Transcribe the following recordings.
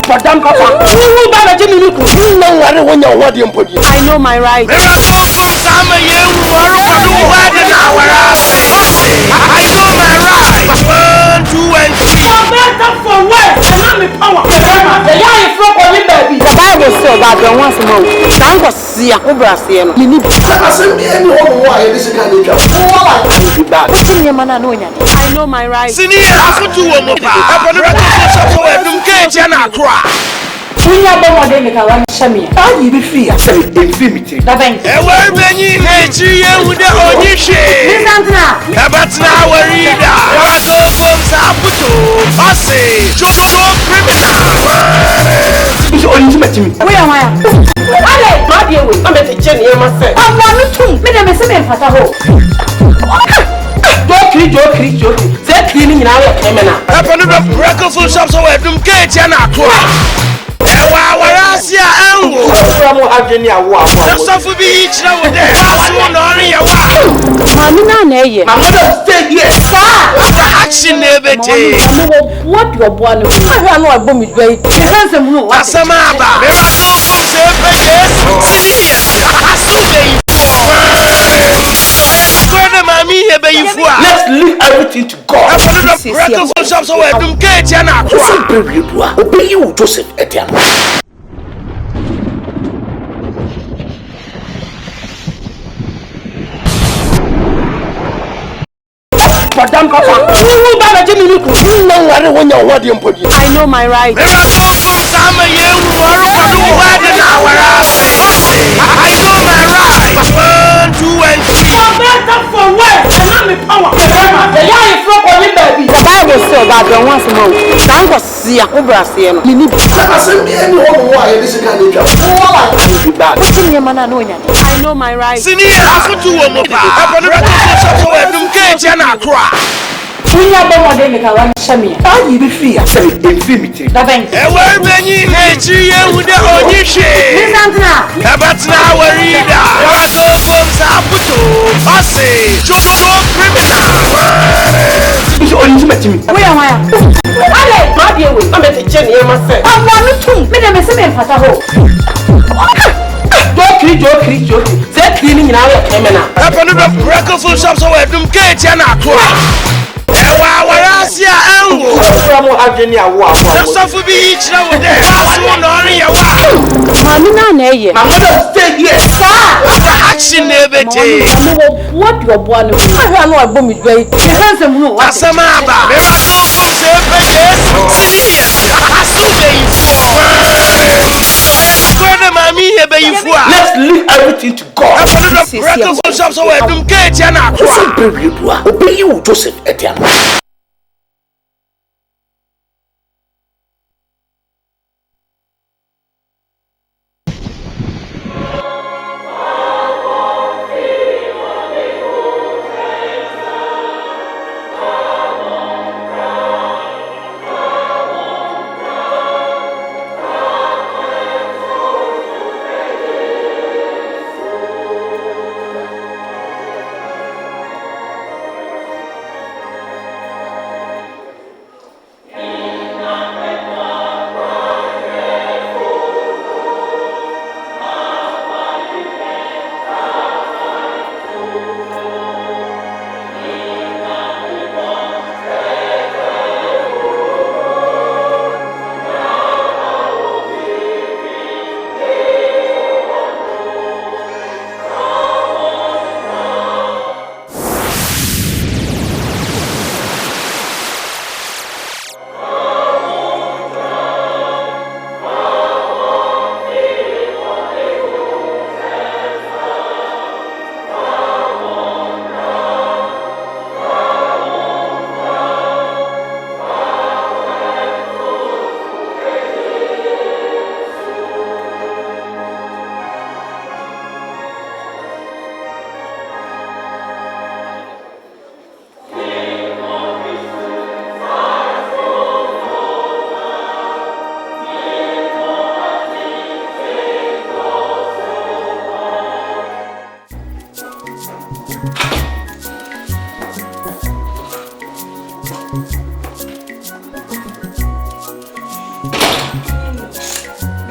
Madam Papa, who bad Jimmy? I know my rights. I know my rights. 1, 2, and 3. For what? Power. The Bible says that there was no. Thank God, see, I see. I know my rights. We are the one that can shame. How you be free? Infinity. The bank. And we're bringing Nigeria with the Onishi. But now we're reading. I go from Saputo. I say, Jojo criminal. You only met me. Where am I? Ale, my dear, I'm at the Jenny myself. I'm one too. Madam is a man for the whole. Joke. They're cleaning in our camera. I'm going to breakfast for shops away from Kate and Aqua. Asia angle from Agenia was so beach now with their house one on your my mother said yes, sir. Action never take what you are born with. I don't know a bomb is great. Handsome room. What's a mother? Let's leave everything to God. Obey you, Joseph Etienne. Madam Papa, who bad Jimmy? I know my rights. I know my rights. 1, 2, and 3. For what? Power. The Bible says that there was no. Thank God, see, I know my rights. We are the one that can shame me. How you be free? I said infinity. The bank. And we're bringing Nigeria with the Onishi. But now we're reading. I go from Saputo. I say, Jojo criminal. You only met me. Where am I? Ale, my dear, I'm at the Jenny myself. I'm one too. Madam is a man for the whole. Joke. They're cleaning in our camera. I'm going to breakfast for shops away from Kate and Aqua. Asia angle from Agenia was so beach now with their house one on your my mother said yes, sir. Action never take what you are born with. I don't know a bomb is great. Handsome room. What's a mother? Let's leave everything to God. Obey you, Joseph Etienne.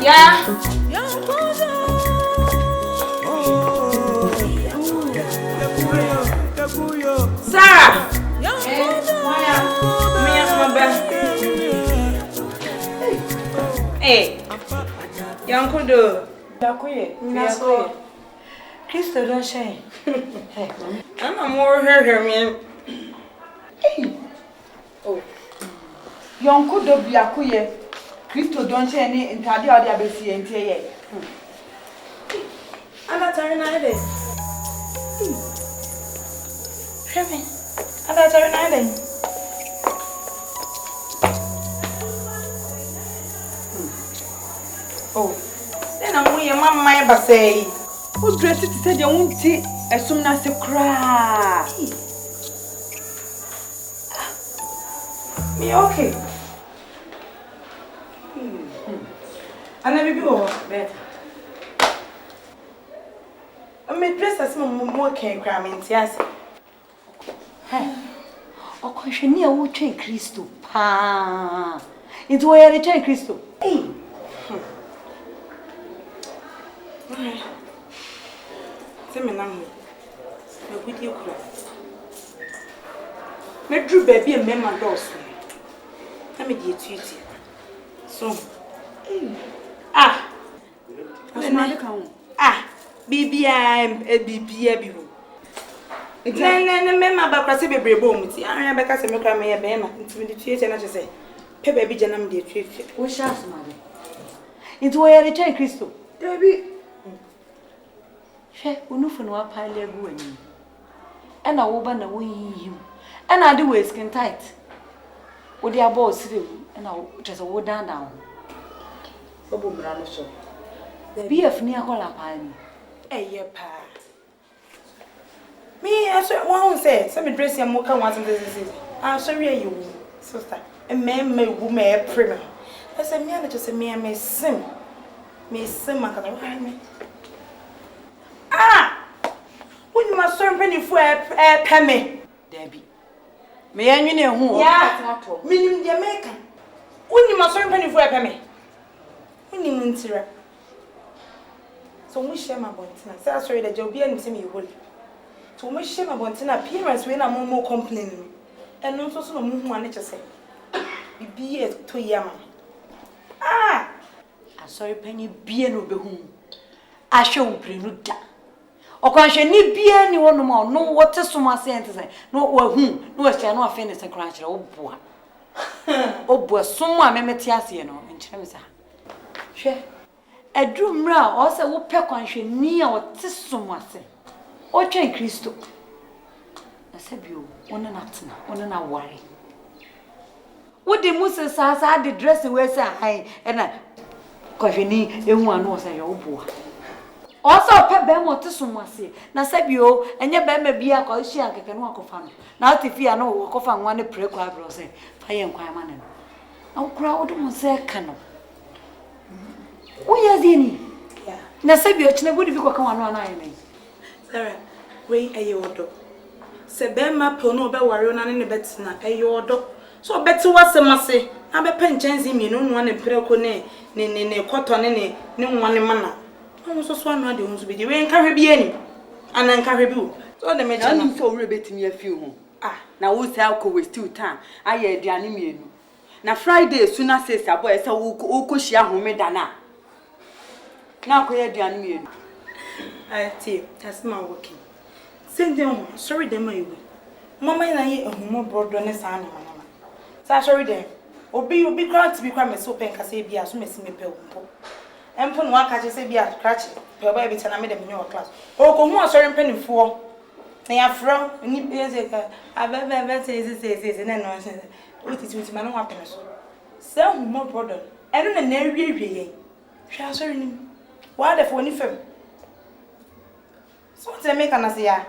Yeah. Sarah. Hey. YONKODO. Yakuye. Kristo don't shine. Hey. I'm more her man. Hey. Oh. YONKODO Yakuye. Kristo don't shine in Tadi or the Abesi and Tay. I'm not tired either. Heaven. I'm not tired either. Oh, then I'm with your mama, my bassy. Who's dressed to say you won't see as soon as you cry? Me okay. I never be over better. I made dress as more can cram in yes. O question near who train Christo. Pa. Into where they train Christo. Hey. Tell me now. My good you cry. Me drew baby and member doors. Let me get to it. So, ah, BBM, BBM. No, member back a baby boom. I am back as a milk and a bema. Intimidate and I just say, Pay baby Janam de treat. What shall I into where they train Christo? Debbie. She will not for no pile of and I will ban away you. And I do waist skin tight. With their balls, and I'll just go down. Be a near Hola Pine. Eh, pa. Me, I said, one said, some dress your mocha once in this. I'm sorry, you, sister. A man may woman a primer. I said, me, just a mere may sim. Me sim, I can me. Ah! When you must serve penny for a penny, Debbie. May I know who? Yeah, meaning the American. When you must serve penny for a penny. When you mean to so we share my bontina. Say, sorry, that you'll be able to see me. So we share my bontina appearance when I'm more complaining. And also, so no one to say. Be it to yam. Ah! I saw a penny being over whom I shall bring you down. Or can she need be anyone more? No, what is so much sense? No, whom, no, I shall not finish a crunch. Oh, boy. Oh, boy, someone may meet us, you know, in Chemisa. She a drum row also will peck on she near what is so much. Oh, train Christo. I said, you, one and after, one and a worry. What the Moses has had the dressing where say, and I, cause you need one knows a old boy. Also, pet them what to someone say. Now, Sabio, and your baby be a cause she can walk of fun. Now, if you are no walk off and one a pre crab or say, fire and quiet man. Oh, crowd won't say canoe. We are the Yeah. Now, Sabio, would you come on one eye? Sarah, wait a yodo. Sebema pono be warrior and in the betina a yodo. So better what's the massy. I be pen chance me no one in Precone, ne cotton in no one in manner. Almost so one of the ones with you in Caribbean and then Caribou. So the man so rebate me a few. Ah, now who's alcohol with 2 times? I hear the anime. Now Friday soon as says a boy, so who share home dana. Now, queer the anime. I tell that's my working. Send them, sorry, them my way. Mamma and I a more broad on a son. So sorry, them. Or be glad to be quite so pen can say be as soon as me pill. And put one catch say be a scratch, per baby, and I made them in your class. Oh, come on, sorry, penny for. They are from, and you I've ever says and then what is with my own happiness. So more broad. I don't know, really. Shall sorry. Why the phone if so what make an say,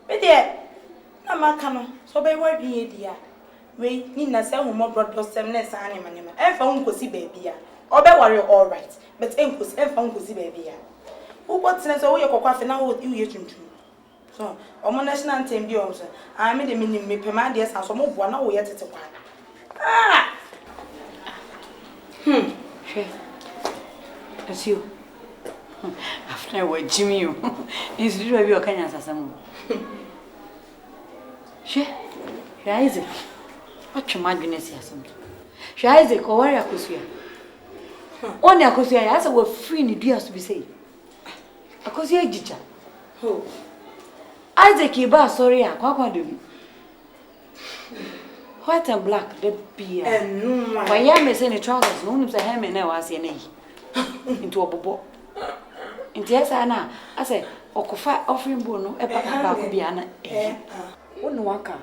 but there, no man so by what be dear. We need not sell more broad plus 7 animal, and found go see baby. Or be worry all right, but impulse and found go see baby. Who what's in so your coffee now with you yet? So, on national team be also. I made a minimum me pay dear son, so more one hour yet at a while. Ah! That's you. After what Jimmy, is it really a kind of some? She is it? What your madness is something. She is it, or where I could see. Only I could see, I asked what free need to be said. I could see a teacher. Oh, Isaac, you bar sorry, I can't do. White and black, the beer. And no, my yam is any trousers, no names a ham and now I see any into a bobo. And yes, Anna, I say, or coffee offering bono, a papa could be Anna. One walker.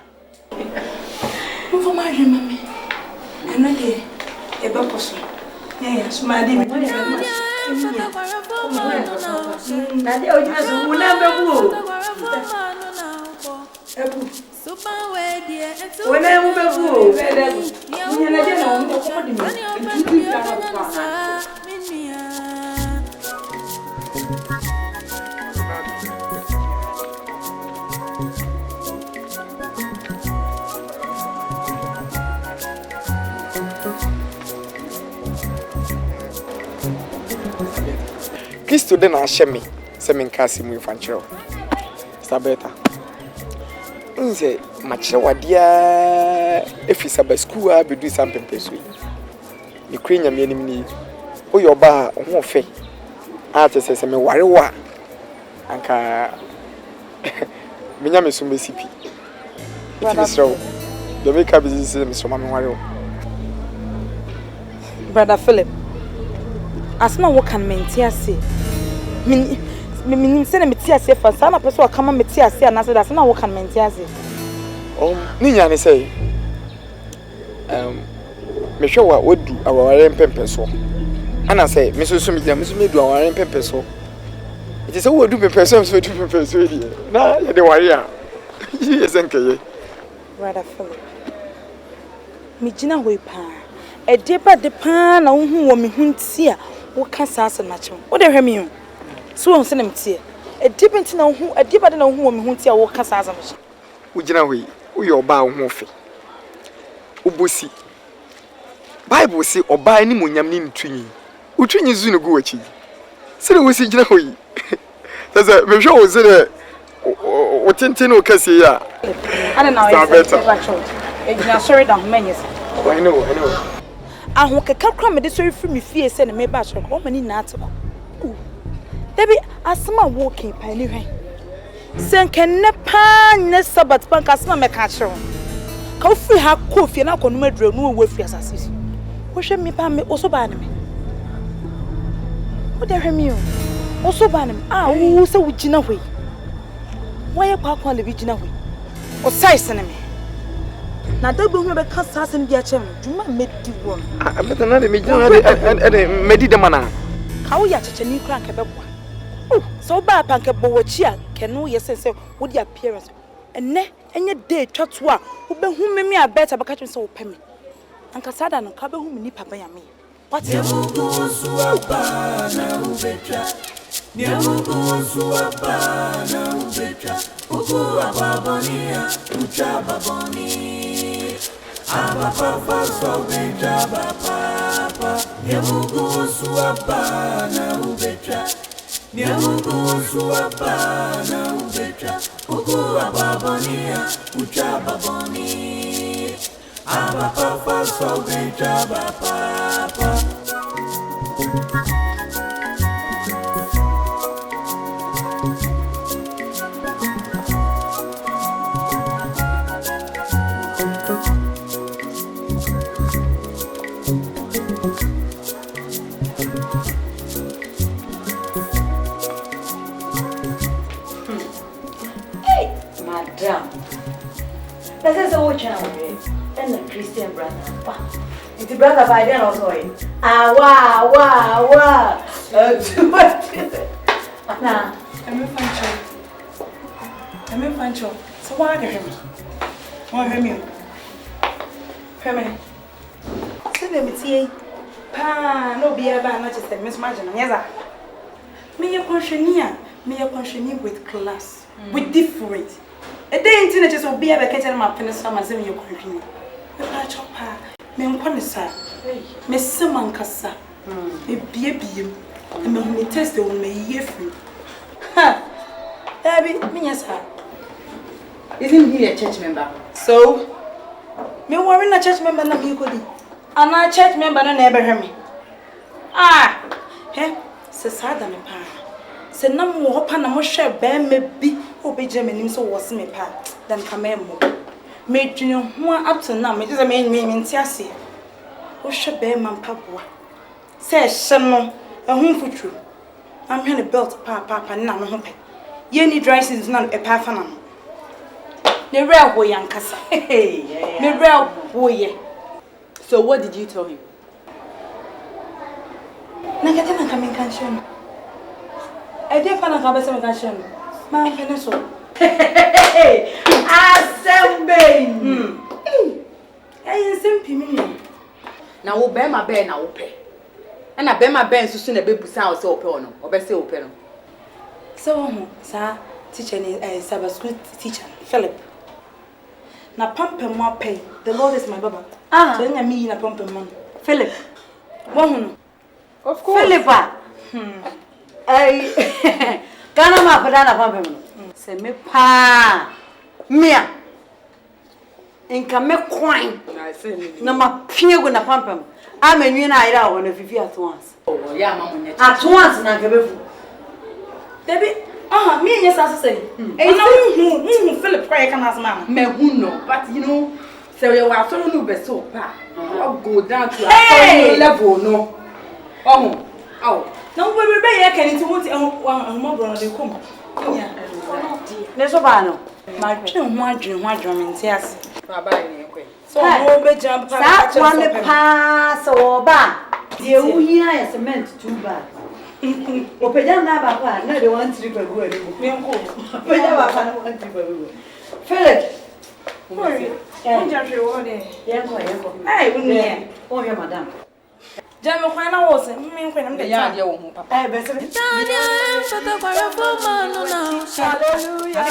For my mammy, and not a bubble. Yes, my dear, when I Kristo de na ahye me se me nka simu infanchiro sabeta nze machire wadea efisa ba school a bedu sampempesu ni kwenya me anim ni oyo ba ho fe a tese me ware wa anka menya me so mesipi itibisro de me ka business me so ma me ware. Brother Philip, asma wo kan mentiase me say na metiase fa sana person kama metiase na say that na wo kan mentiase ni nya ne say me hwe wa odu aware mpempe so ana say me so me dia me so me du aware mpempe so it is odu mpempe so so du mpempe so here na ye de ware a yes enkaye. Brother Philip, me gina hoi pa e deba de pa na wo hu wo me hunti a wo ka sasa na chem wo de hwe me hu so won se na mtie e deba nti na wo hu e deba de na wo hu wo me hunti a wo ka sasa me chem wo gina hoi wo ye oba wo hu fe obosi Bible say oba ni monyam ni ntwinyi utwinyi zu ne go wachi se wo si gina hoi sasa me hwe wo se de o tenten o kase ya ana na wo se e gina sorry down menyes. I know. Aho keka kra me de so free me fie se ne me ba so ko mani na ate ko debi asma walking pa ni hwan sen ken ne pa ne sabat pan kasma me ka kire ka o free ha ko fie na ko no madura no wo free asase wo hwe me pa me o so ba ne me wo de hwe me o so ba ne me wo se wo gina hwe wo ye kwa kwa le bi gina hwe o size ne me na dagbo hu be ka sasem dia chem djuma medi won abeta na de me gina de medi de mana ka wo ya cheche ni kra nke beboa so ba pa nke bo wachi a kenu ye sense wo di appearance enne enye day twato a wo be hu me abeta be ka chem se wo peme anka sada no ka be hu me ni papa ya me what ya mugu suaba na ubetra ni mugu suaba na ubetra ugu ababonia uchababoni Aba papa so betra papa Nyamugu suapa na ubetra Nyamugu suapa na ubetra Ugu ababonia uchababoni Aba papa so betra papa That's a watch and a Christian brother. It's a brother by then also. Wow. Now, I'm in Fancho. So why do him? Why him? Permanent. Send me tea. Pa, no beer by much as Miss Margin. Yes, me a pensioner with class, with different. A day in teenagers will be able to get my penis from my semi country. The patch of her, me on Conessa, Miss Simon Cassa, a beer. I'm going to test on me year free. Ha! Debbie, me yes, Isn't he a church member? So, me worry na church member na me kodi. Ana church member na never hear me. Ah! He, se sada me pa. Se na mo hopa na mo hwe be me bi obeje manim so wo se me pa. Dan kama mo. Me dwene ho up to now me just me ntiase. Wo hwe be man pa boa. Se hye no ehun futru. I'm hwe the belt pa na no ho pe. Ye ni dry season na e pa fa na no. The real boy yankasa. The real boy. So what did you tell him? Nakata na kami kanshon. I didn't find a cabin kanshon. Ma peneso. Assembly. Hey, simple me. Now wo be ma be na wo pe. And I be ma be nsusu na be busa o se o pe ono. O be se o pe no. So sir, teacher ni Sabbath school teacher Philip. Na pampe mo pay. The Lord is my baba. Ah. So nya me na pampe mo. Philip. Wohunu. Of course. Philip. Ai kana ma pada na pampe mo. Se me pa. Mia. Enka me kwan. Na ma piego na pampe mo. Amenwi na ira wo na fifi at once. Oh, yeah, mama nya. At once na kebefu. Debbie, me yes as say. Eh na hu Philip kwa can as man. Me hu no, but you know, so you are so no be so pa. I'll go down to a level no. Oh. Na wo be be can it want mo bro no dey come. Yeah. Ne so ba no. Ma twen ho adwen me nti ase. Baba ni ekwe. So wo be jam pa ka cha so pa so ba. De wu hia ya cement too bad. Opeja na ba pa na de 1 3 bagu ani mo. Me nko. Opeja ba pa na 1 3 bagu. Philip. Sorry. Onja hwe wo de. Yenko. Ai wuni. O ye madam. Jam kwa na wo se me nko na me de. Ya de wo hu papa. Ai be se. Hallelujah.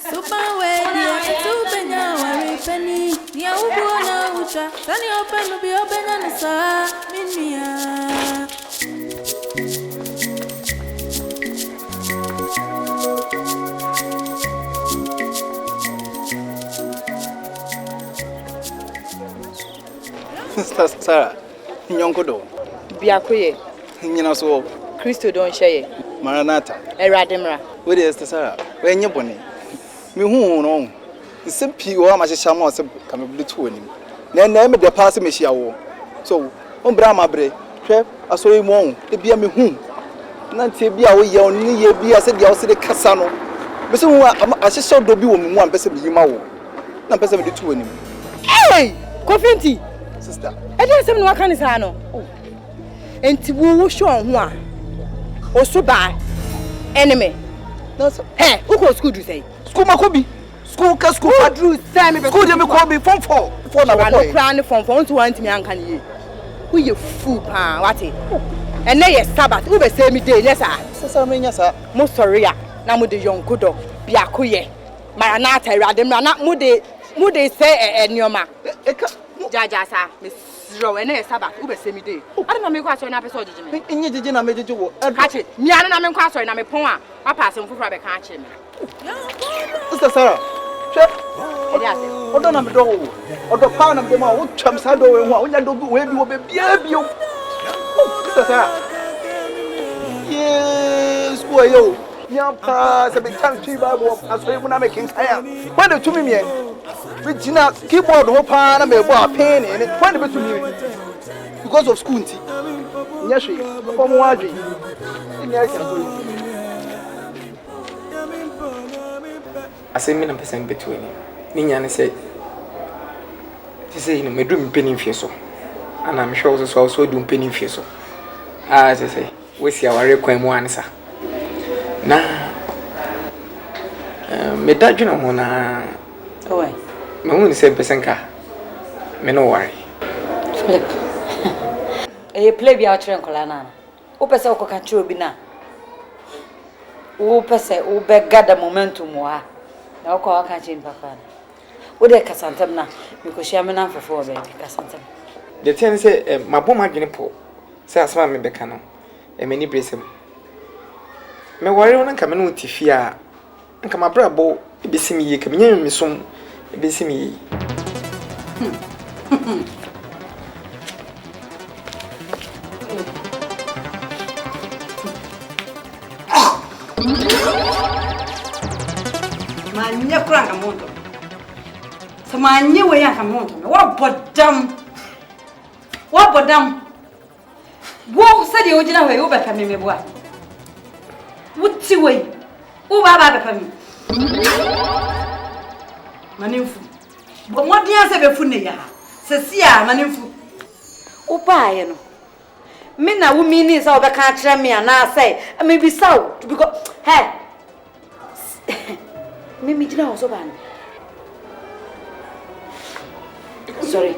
Super way, dear, super now, I penny. Dear, who go now, Ucha? Tani open to be open and sa, Minia. Sister Sarah, YONKODO. Biakoye. Nyina so. Christo don sheye. Maranata. Erademra. Where is Sister Sarah? Where nye boni? Me hu no. Simpi o ma hyehyam o se kame bulu to onim. Na me de pass me hia wo. So, on bra ma bre. Hwe asori mu on. E bia me hu. Na ntie bia wo ye on ni ye bia se dia wo se de kasa no. Me se hu a hyehyam do bi wo mu an pese bi yima wo. Na pese me de to onim. Hey! Kofinti. Sister. E dey sem no aka ni sa no. Enti wo show ho a. Oso ba. Enemy. No so. Hey, who go school do say? School makobi. School ka school Drew say me. school dey me call me form 4 na no boy. cry no form 4 want me anka ni. Who you fool pa what e? And na ye Sabbath, who be say me dey yes ah. Sister me nya sa. Mo sorry ya. Na mo de YONKODO. Biakoye. Maranata Erademra na mo de say enioma. Jaja sa. Zero and a Sabbath, who say me day. I don't know me na person judgment. Enye jeje na mejeje wo. Catch it. Me ana na me kwa so na me pon a. I pass him for be catch him. Sister Sarah. Che. Yes. Odo na me do wo. Odo pa na me ma wo twam sa do we ho a wonya do we bi wo be bia bio. Sister Sarah. Yes, boy yo. Nya pa se be chan twi Bible aso mu na me king aya. When the to me me. We jina keyboard ho pa na me bo a pen ni. When the be to me. Because of school nti. Nya hwe. Ko mo adwe. Ni aka so. Asemi na pesa mbetu ani. Ni nya ne se you know me do me penny fie so. Ana me hwe so do penny fie so. Ah say we si aware kwan mu ansa. Na me dadwena ho na Oi. me hu ni se pesa nka. Me no worry. Philip. Play bi a chere nkola na. Wo pese wo ka chere obi na. Wo pese wo be gada momentum wa. Na wo ka chere papa. Wo de kasantem na. Me ko shia me na fofo be kasantem. the thing say my bomb adwene po say asma me beka no e mani bresem me worry won nka me no tifi a nka ma brabo e besimi ye ka me nyam me som e besimi ye manye kura ka moto so manye we ya ka moto me wa bodam wo se de ogina we wo be pa me meboa wuti we wo ba be pa me manimfu bo modin ase be fu ne ya se sia manimfu wo pa ye no me na wo mi ni sa wo be ka kire me ana say me bi saw because hey Mimi jina oso ban. Sorry.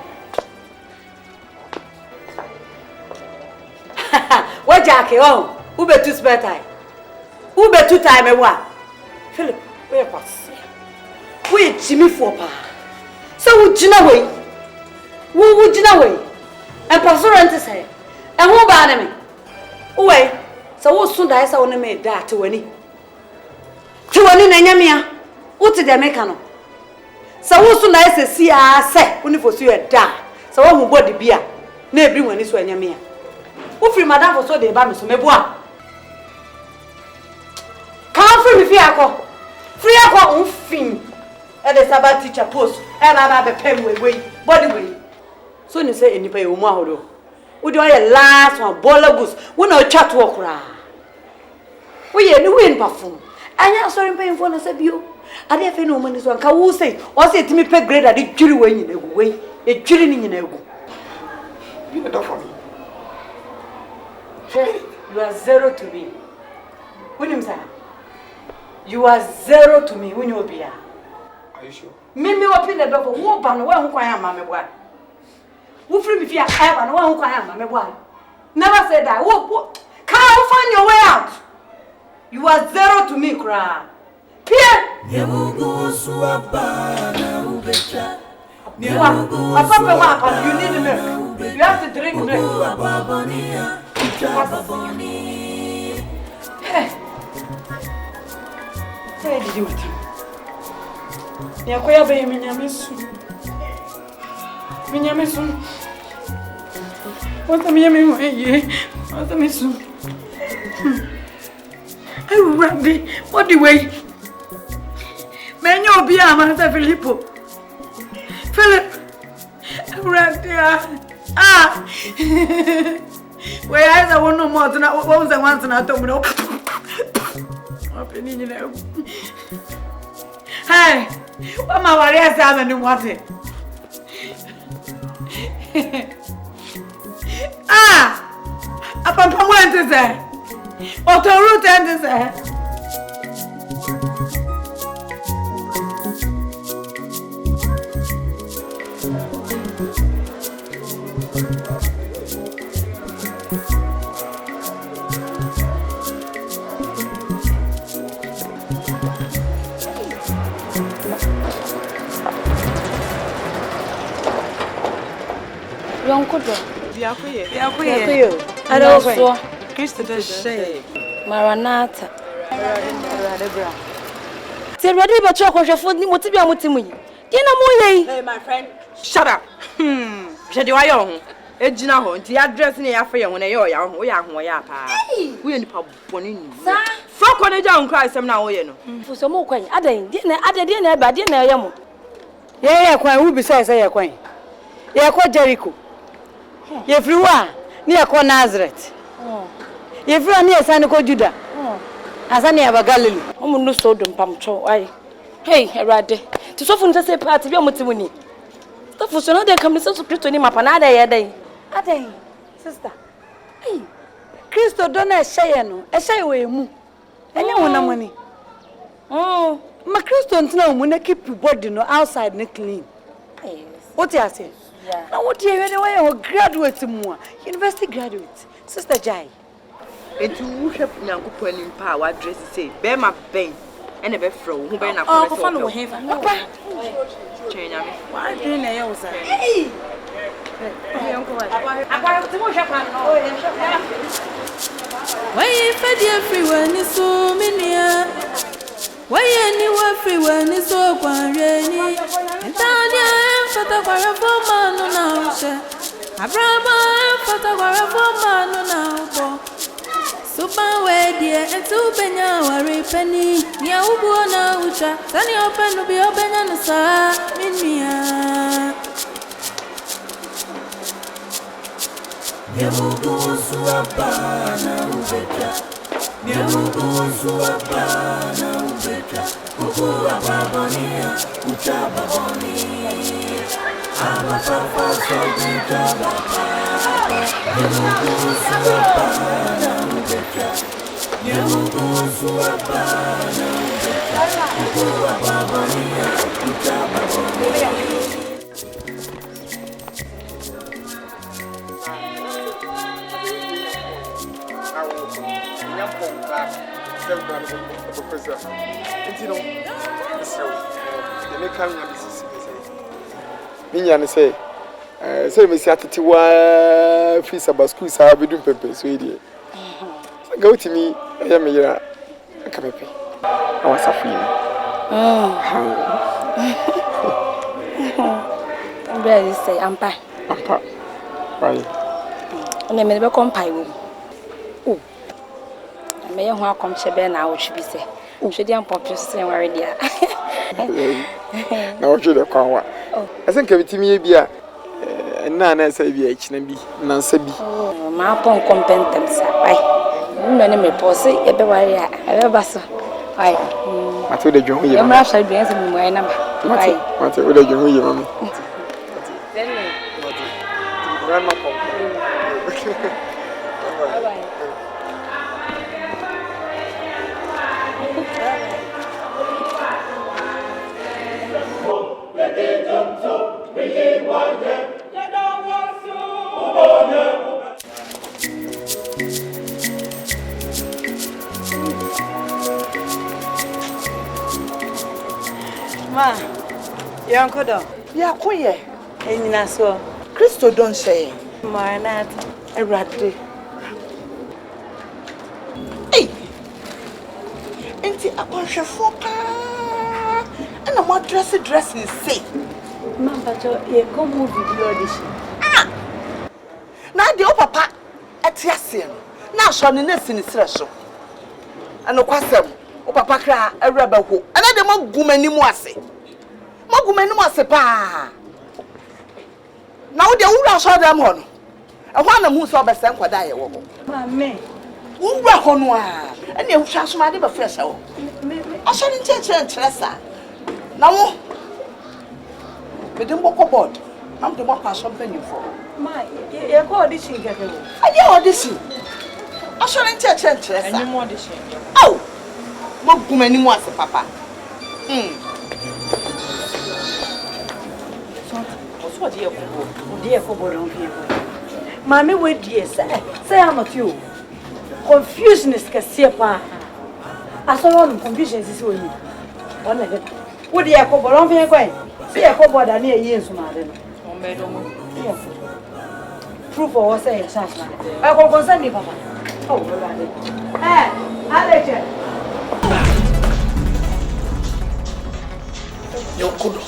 What Jackie on? Who be too spare time? Who be too time e wa? Philip, where pass? Wait, Jimmy for pa. So who jina way? Who jina way? And pastor ante say. And who ba me? Who way? So who soon da say won me da to wani. To wani na nyamia. What did they make no? So who soon I say say when for so you da. So who body bia. Na everyone is when nyamia. Who free madam for so dey ba me so meboa. Can free me fiako. Free akọ unfin. E dey Sabbath teacher post. E ba be pem we body way. So you say enipa e omu ahodo. Wo dey your last one bollagus. Wo na chat work ra. Wo ye ni win perform. Anya sorry pay for na say bio. Ade afi no mani so nka wo say o say timi pe grade ade dwiri we nyina egu we e dwiri ni nyina egu you know that for me you are zero to me when him say you are zero to me when you be are you sure me open the door for wo ba no we ho kwan ama me boa wo free me fear e ba no we ho kwan ama me boa never say that wo can find your way out you are zero to me cry Pierre! Papa, you need milk. You have to drink milk. Hey, did you do? Yakoya be minyamesu. What am I doing? What am I doing? I'm ready. What do we? Menyo bi amanta Filippo. Philip. Radia. Where I want no more than what was I once and I told me no. Opening you. Hey, what my warriors have and what? Upon point to say. Or to root and to say. YONKODO. Yakuye. Adoso. Kristo de she. Maranata. Te ready be cho kwhwefo ni motibia motimu yi. Di na mo yei. Hey my friend, shut up. Je de wa yo ho. Ejina ho. Nti address ni ya fa ye ho na ye o ya ho. Wo ya ho ya pa. Wo ye nipa boni ni. Sa. Fa ko ne ja ho kra sem na wo ye no. Fuso mo kwan. Adan di na e ba di na ye mo. Ye kwan wo bi say ye kwan. Ye ko Jericho. Ye free wa ni ye ko Nazareth. Ye free ni ye san ko Juda. Asani ya Galilee. Omo no so do mpamcho ai. Hey, Erade. Ti so fun ta say party bi omotimu ni. Ta fuso no dey come so Kristo ni mapa na ada ye dey. Adan, sister. Hey. Kristo do na ehye no. Ehye we mu. Enye wona mani. Ma Kristo ntina mu na keep body no outside na clean. Yes. What you say? Yeah. Now what you way you graduate mu, university graduate. Sister Jai. Enti wo hwep nyankopon ni mpa wa address say be ma ben ene be fro wo be na Oh, ko fa no wo hefa. Papa. Chenya me. Why didn't I say? Hey. Why you fed everyone is so many? Why anyone everyone is so rainy? And Tanya and photograph for man on our Abraham and photograph for man on our Super way, dear, and two penya worry penny. Nia Ubona Ucha, Sunny open to be open and a sa, Minia. Nyamugo suapana ubeka. Nyamugo suapana ubeka. Kukua babonia, ucha babonia. Ama papa sobita baba. Nyamugo suapana ubeka. Nyamugo suapana ubeka. Kukua babonia, ucha babonia. Minya say say me siatete wa free saba school sa be dum pepe so idie go to me ya me yira aka pepe na wasafu yi Brother say ampa why na me be kompai wo oh me ho akom chebe na wo hwi bi se hwe dia mpopio se ware dia na wo hwe kwa wa asenka bitimi ye bia na say bia ekina bi na nsa bi ma pon competent sa bai no ne me pose e be ware a e be baso ai mate de dwo ye ma sha bi ense mi mo ai na ma ai mate o de dwo ye mama grandma come Ma, YONKODO. Ya koye. Enyina so. Kristo don say. Marital. Erade. Hey. Enti akwanhwefo pa. Ana mo dress say. Ma bacho e komu video audition. Ah. Na de o papa etiase no. Na so ne na sinisire so. Ano kwasem. O papa kra awraba ho. Ana de magumanimu ase. Magumanimu ase pa. Na wo de wura so dem ho no. Ehwa na mu so obesen kwada ye wo. Ma me. Wura ho no a. Ana ehwa so ma de ba fresh wo. Aso ni chere sa. Na wo. Me dem boko board. Na mo de mo pa so mpani fo. Ma, ye ko audition keke wo. Aye audition. Aso ni chere sa. Any more audition. Au. Magumanimu ase papa. So die ko. Die ko bo don fi. Mami we die say am not you. Confusion is kase pa. Aso won confusion sisi woni. Wona de. Wo die ko bo don fi kwen. See e ko bo da na eyi nsuma de no. O me do mo. Proof of what say chance na. I go concern me papa. Oh, brother. Aleje. YONKODO.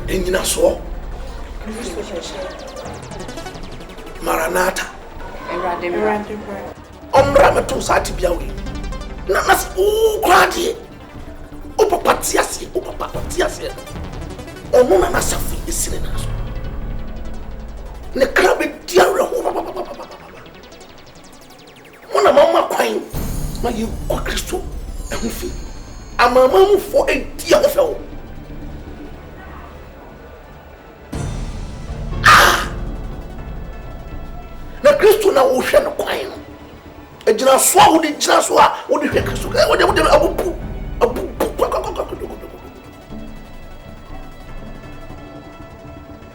Enyina so. Maranata. Erade. Omra meto sati biawe. Na o kwade. O papa tiase, o papa tiase. Ono na nasafu esire na so. Ne krabe diare ho papa. Mona mama kwan. Ma yi ko Kristo ehunfi. Amamamu fo edia ho fe. Na Kristo na wo hwe no kwan no. Ejina so a wo de jina so a wo de hwe Kristo. Wo de abubu.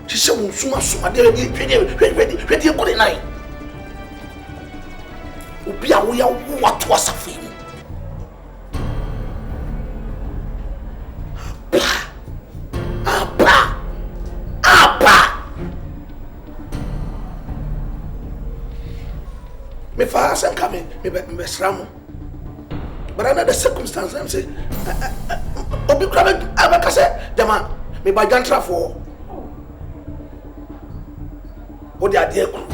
Sise wo suma de hwe ko de nai. Obi a wo ya wo ato asafi. fast and coming, me sram. But under the circumstances, I'm saying, Obi Crabbe, I say, the man, me by Gantra for what they are dear crew.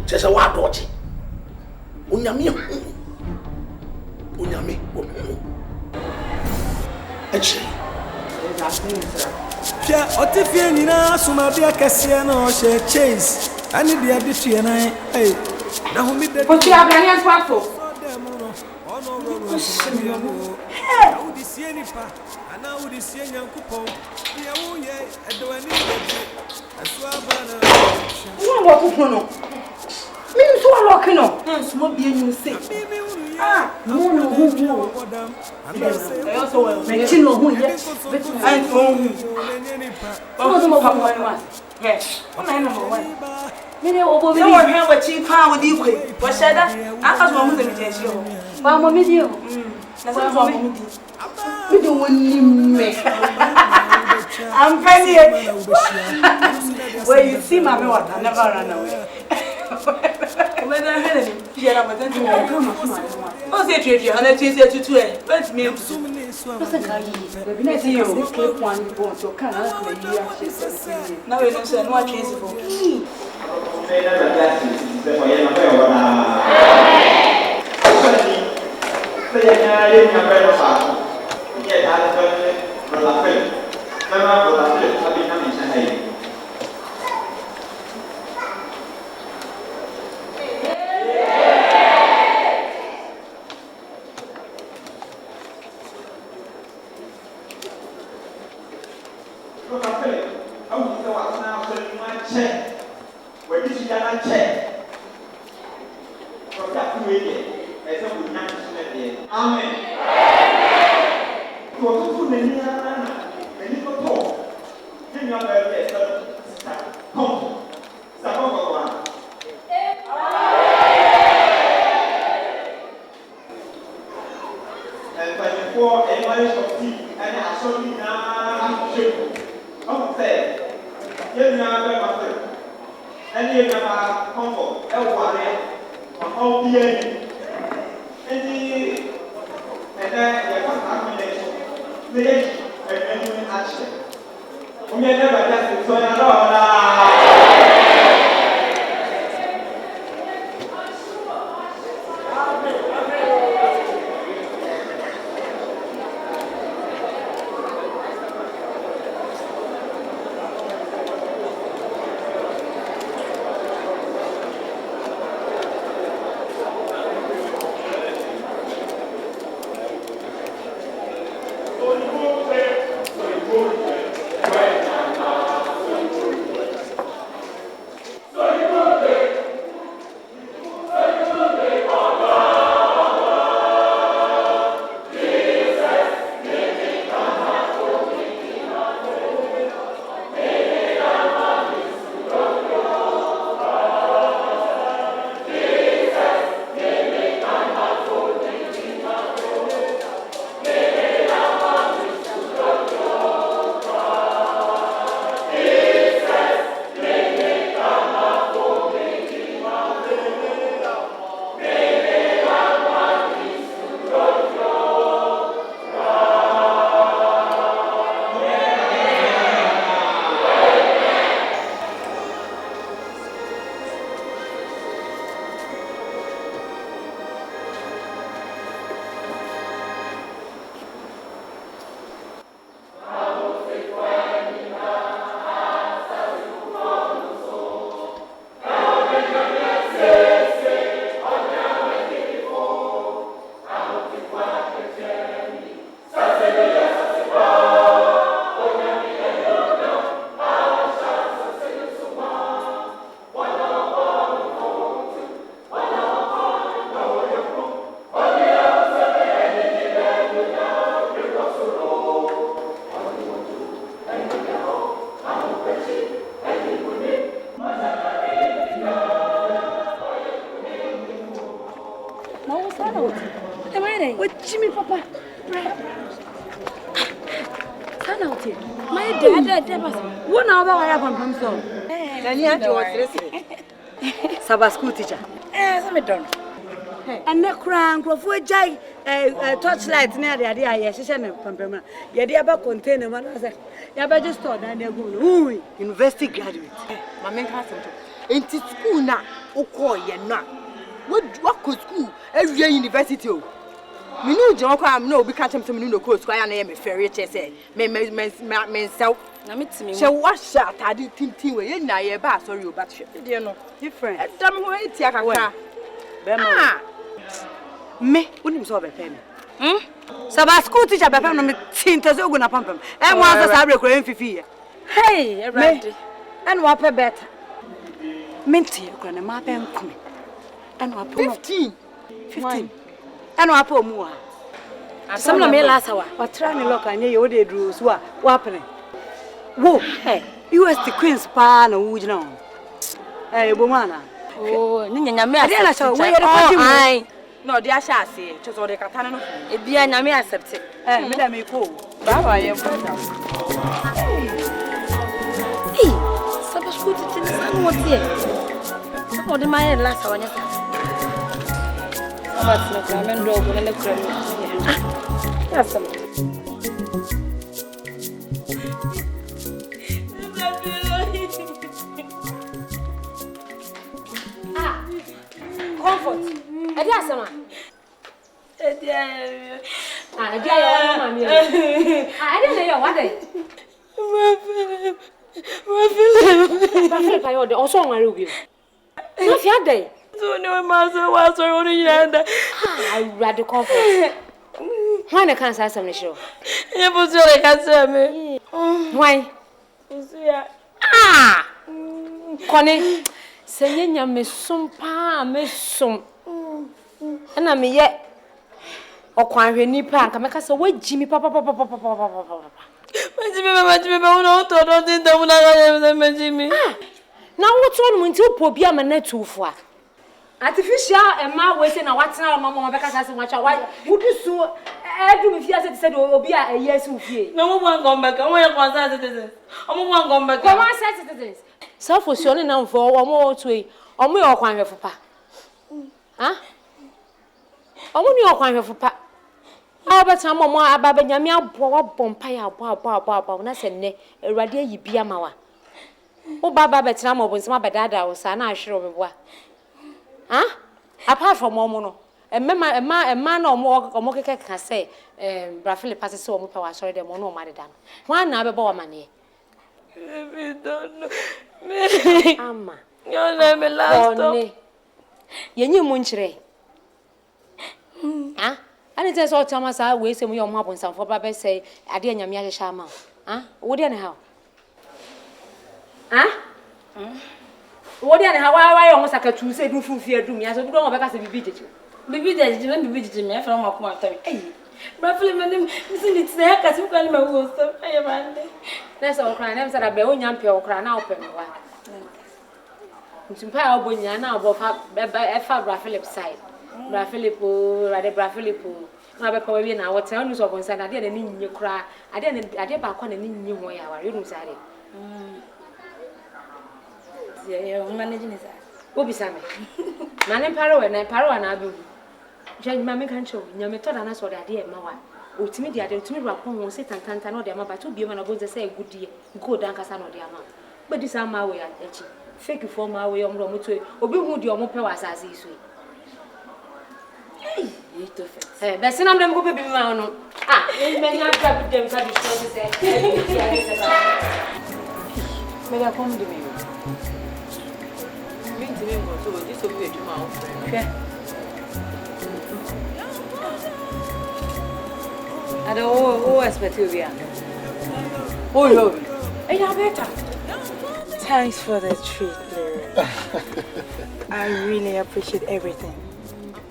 Says a wild watch. Unyami, and she. Pia otifie nyina suma bia kese no she chase ani bia bitue nan eh na ho mi da o ti abrani asfafo udi sie nipa ana udi sie nyankopon bia wo ye edwani bebi asua bana wo mo kuku no mi so lock no yes mo bia nyu se mo no hu I also will make you know who yes I know mo papa one yes what I number 1 me ne obo bi no hwe wa chi pa wo di kwe wo sheda aka so mo se mi je chi ho ba mo mi di o na so mo mi di mi do woni me I'm funny where you see mommy what I never run away when I had him yeah but then oh say trade and it is to let me listen can you be nice you keep one bone so can I now you know say no trace for Jimmy Papa. Sana uti. My dad one hour I have from so. Nani anti was Sabah school teacher. Yes, I'm done. And the crown, for jay, torchlight near the idea, yes, she's a pampama. Yadiaba container, man, I said, Yaba just thought that they're going, ooh, university graduate. My main cousin. Into school now, Okoye now. What could school? Every university. Me no John Cram, no, we can't tell me no course. I am a fairy chase. Myself. So what shot I did think we na ye ba sorry but you know Different. Damn way tiaka. Me, wouldn't so be penny. So my school teacher be penny me tintas ogu na pampam. E mo asa sa break ko fifi. Hey, right. And what better? Minty, gonna ma ben come. And what 15. And what po mu a. Some of me last hour. What try me look and you dey do so what happening? Whoa, hey, you the Queen's pa na wo gina. Eh, bomana. Oh, ni nyame ase. Ade na so we dey No, they are shasi. Just all the katana no. E bia nyame accept. Me da me ko. Baba ye Hey, saba school teacher san what here. Some of the my last hour nyasa. But no comment do go na kura me. Yes, some. Comfort. Edi asama. Edi ayo mama mi. Edi na yo wade. Philip ayo de oso nware obi. Na fi ade. So ni ma so wa so oni yanda. Rad comfort. Why na kan sa sam show? Ye bo so le ka se me. Why? Usia. Kone. Senye nya mesum pa mesum. Na me ye okwanhwe nipa anka meka se wagimi papa. Majimi ba una to do tin da una ga majimi. Na woto no nti opo bia ma na tufo a. Artificial ema we say na watena mama beka sa se wacha wudu su edu me fia se obi a eyesi ufie. Na mo wan gombeka, mo ye kwasa citizens. Omo wan gombeka. Come on citizens. Self osione na mfo omo otu yi. Omo ye okwanhwe fopa. Ha? Omo ni okwanhwe fopa. Abata mama ababa nyame abo wabompa ya abo na se nne awurade ayi bia mawa. Wo baba betra ma obonsema bedada wo sa na ahwere obeboa. Ha? Apart from omo no. Emma na omo keke ka say bra Philip pass say omo pe wa sorry dem no ma deda no. Hwan na abeba wa mane? Me don't know. Ama. Your name is last stop. Yenyi mu nkyere. Ha? Ani tell so tell us we say we omo abonsam for baba say ade anyame ahehya ama. Ha? Wo de na ha? Ha? Wo de na ha wa yo sakatu say du funfie adum ya so du don obeka say bibi jeje. Bibi jeje me afra mo akoma tawi. Bra Philip me see it na ka si ko ni ma wo so. Aye bande. Na so okra na msa da be onya mpe okra na opem wa. Ntumpa obonya na obofa efa bra Philip side. Bra Philip na be pa we na wo tell news obonsa na de na ni nye kra ade ba kwa na ni nye ho ya wa yuru sare. Yeah, managing is that. Obi same. Mane paro na abu. Je mama kan cho nyame to da na so de ade e ma wa. Otimi de ade otimi bra pon ho se tantanta na de ama ba to bi ma na bonze say goodie good ankasa na de ama. But this ama we achi. Fake for ma we omro moto obi hu de omo pe wa asase isu. Hey, it of it. Eh, be sinam dem ko pe bi ma no. Me nya pra bi dem ka bi so say. Me da kom de me. So this will be a tomorrow. Okay. I don't expect you here. Oh, hey, you better. Thanks for the treat, Larry. I really appreciate everything.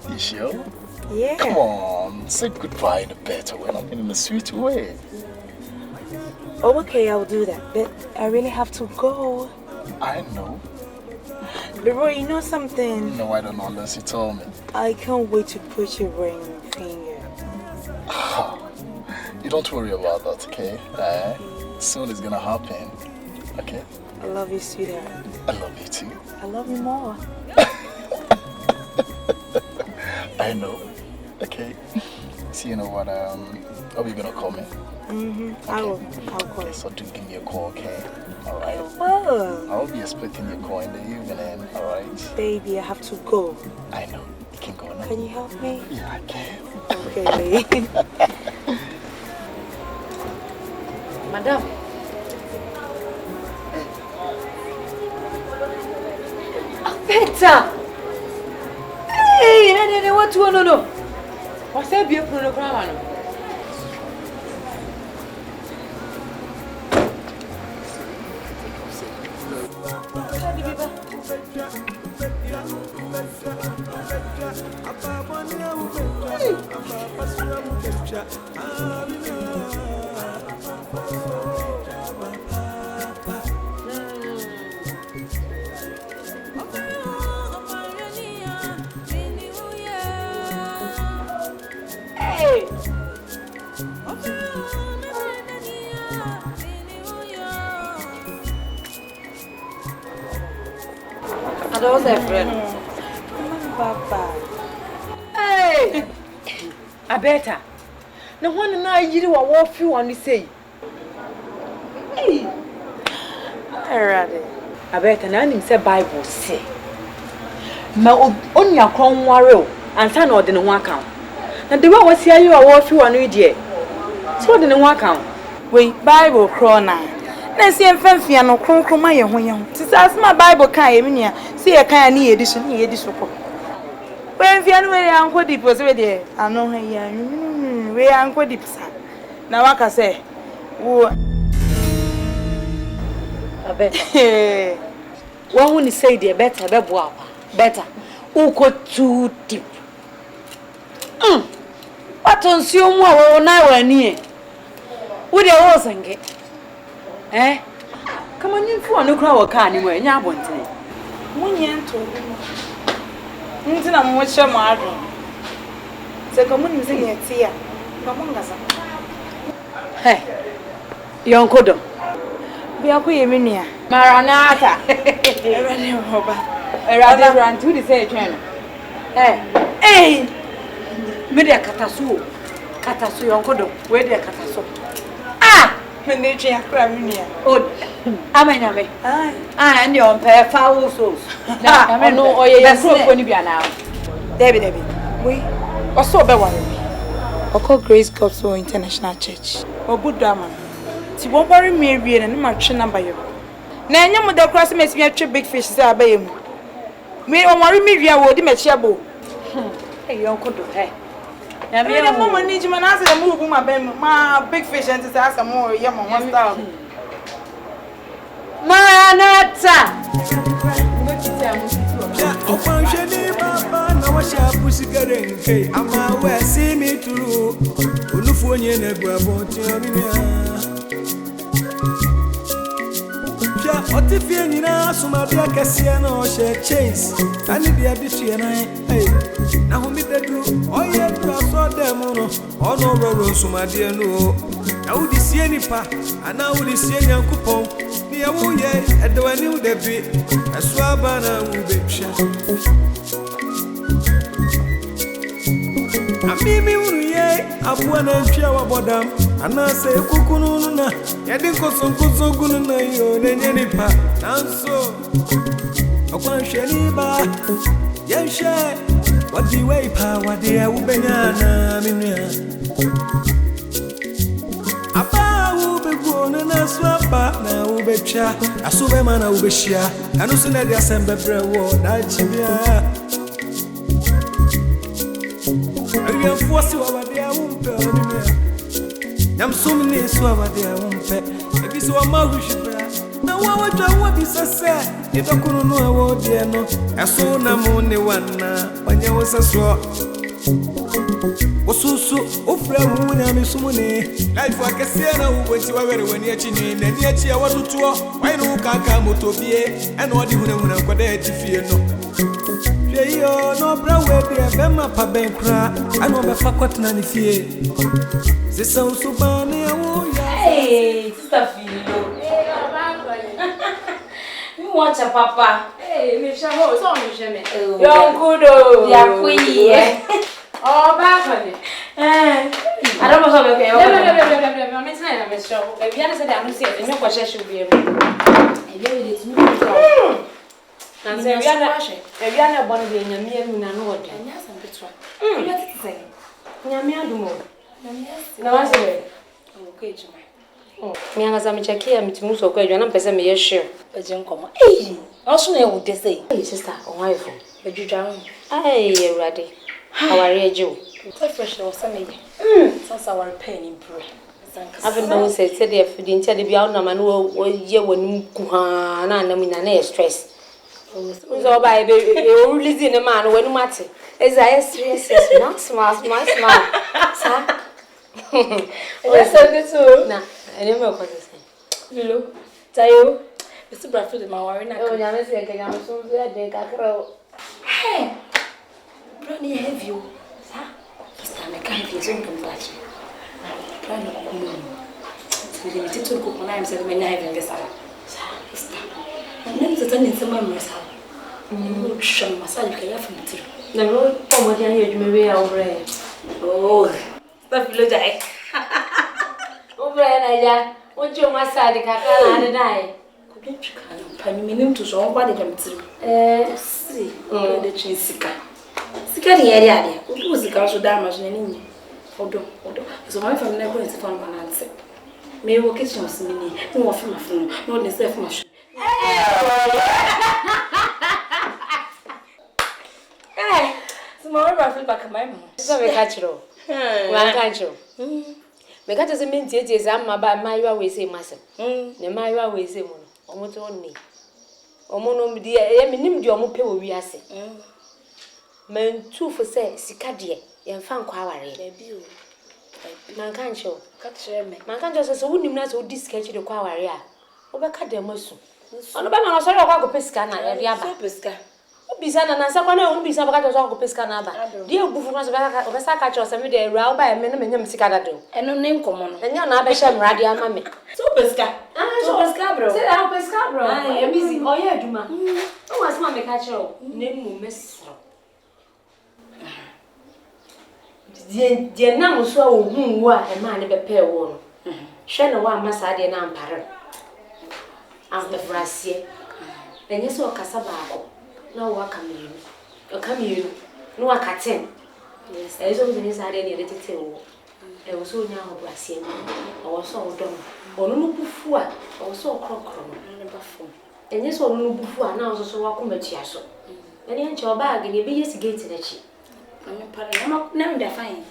You sure? Yeah. Come on, say goodbye in a better way, not in a sweet way. Oh, okay, I'll do that. But I really have to go. I know. Leroy, you know something? No, I don't know unless you tell me. I can't wait to put your ring finger. You don't worry about that, okay? Soon it's gonna happen, okay? I love you, sweetheart. I love you too. I love you more. I know. Okay. See, you know what? Are you gonna call me? Okay. I'll call you. So do give me a call, okay? All right. Oh. I'll be expecting your call in the evening. All right. Baby, I have to go. I know. You can go now. Can you help me? Yeah, I can. Okay. Madam. Better. Hey, what you want to know? What's that beautiful program? And also a friend. Papa. Hey! I better. No one now you wa wo fi one say. Hey! Alright. I better na nim say Bible say. Ma onya kron ware o ansa na ode ne ho aka. Na the way we see you wa wo fi one die. So ode ne ho aka. Wait, Bible crona. Na si emfamfia no kronkron ma ye ho ye ho. Ti asma Bible kan ye menia. Si ye kan ni ye di so ko. When fia no we anko deep so we dey. Ano ha ya. We anko deep sa. Na waka say wo better. One who say the better, better. Uko too deep. What on see you more now near? Would you also get? Eh? Come on in for no crowd car anywhere, Yabonte. 1 year to Ntina mwacha mwadro. Se komuni mzingi yetia. Kamunga sa. Hey. YONKODO. Bia ku yeminia. Maranata. Erani hoba. Eradi ran to the say train. Hey. Me de kataso. Kataso YONKODO. We de kataso. Ah, me ne twa akra minia. Oh. Amanya me. Ah, and your pair foul souls. I no oye yasro ni bia na. David. We. Oso be worry. Oko Grace Gospel International Church. Obudama. Ti won worry me wie na ma twe number yo. Na enya mo da cross me twe big fish say abaye mu. Me won worry me wie wo di ma chiabo. Hey YONKODO hey. Na me na mama ni jima na say mu bu ma ben ma big fish enti say asa mo ye mo style. Maranata. Opansheni baba na washa pusigare nke ama we see me through olufu onye na gba bonti amina ja otifie nyina asuma bia kese na o she chase ani dia bitue na na ho mi dedu oye tra so dem no ono roro suma dia no na udi sie nipa ana udi sie nyankopon ni awuye edwani udebi aswaba na ubetwa amimi uruye abuwa na ntwa wabodam ana se kukunu na yedi nkosonkoso gunu na yo nenye nipa nanso okwanhwani ba yenshe wadi wei pa wadi ubenya na minua apa ubegona na swapa na ubetwa asube mana ubeshia anu sina dia sembebre wo da chibia Aria fosi wabade awumpe onime Nyamsumni so wabade awumpe Ebisi wa mahushipra na wawatwa wabisase Idokunu no awodie no Eso na mune wana Wanya wasaso Osusu ofra hu nyame sumune Life wakesie na ubwenti wawere wani achini Nani achi ya watutuo Wainu kaka motobie Eno wadi hune nkwade etifie no Yo no bra we be bema pa benkra ano be fakot na ni fie Sisa usubani awu ya Hey sister Filo hey baba you watch a papa hey me sha ho so on me YONKODO ya kuyi Oh, back. I don't know how to be. I'm saying I'm sure. If you understand, I'm saying no question should be able. If you are not born again, you're mere and know what. And yes, I'm better. What is it? You're mere more. No, I say. Okay, Jimmy. Me and I'm checking me to move so quick, and I'm person me sure. But you come. Hey, also, I would say, hey, sister, or wife. But you drown. Hey, ready. How are you? So fresh or some since our pain in prayer. I've been known said if you didn't tell the beyond man who ye when Kuhan and I mean an stress. So by release in a man when matter. As I serious, not smart, smart. Sir. What's that too? Nah, I never got this. Hello, Tayo. Mr. Bradford, my worry. Oh, I'm saying I'm so glad they got crow. Hey, Brownie, have you? Sir, this time I can't be so compassion. Try to cook me. So they need to cook when I'm saying when I have this hour. Sir, this time. And then the turn into my myself. No, show myself, you can have me too. The road, oh, what are you maybe over? Oh, but you look like over there. What you must say, the cat and I. Couldn't you can mean to show what they come through? See, the cheese sicker. Sicker the area, who was the council damage in any. Hold on. So my family never is found an answer. May walk kitchen was mini, no from my phone, no the self machine. So my feel back at my mom. So we catch you. One catch you. Me catch us a mint is my way say master. The my way say mono, almost only. Omono dear, minim the omo pay we are say. Men two for say, Sicadia. You found quawari. Man can't show. Man can't just so wouldn't not so discatch the quawari. Overcut them also. On the banner, sorry, I'll go pesca and Pesca. Bisana and someone won't be some cat of pesca. Dear Buffons of a sack or some day, round by a minimum cicada. And no name common. And you're not a sham radia, mammy. So pesca. So pesca, bro. Say out pesca, bro. I am busy. Oh, yeah, Duma. Oh, what's mammy catch you? Name Miss. Dear now so whom were a man of a pair one. Shannon one must add an ampere. I'm the brassier. Then you saw Casabaco. No, what come you? Or come you? No, I can't tell. Yes, as always, I didn't let it tell. I was so now brassier. I was so dumb. Or no buffour, or so crock. And yes, or no buffour now so welcome at Yasso. And you your bag and you be yes gate in the cheek. I'm not never define.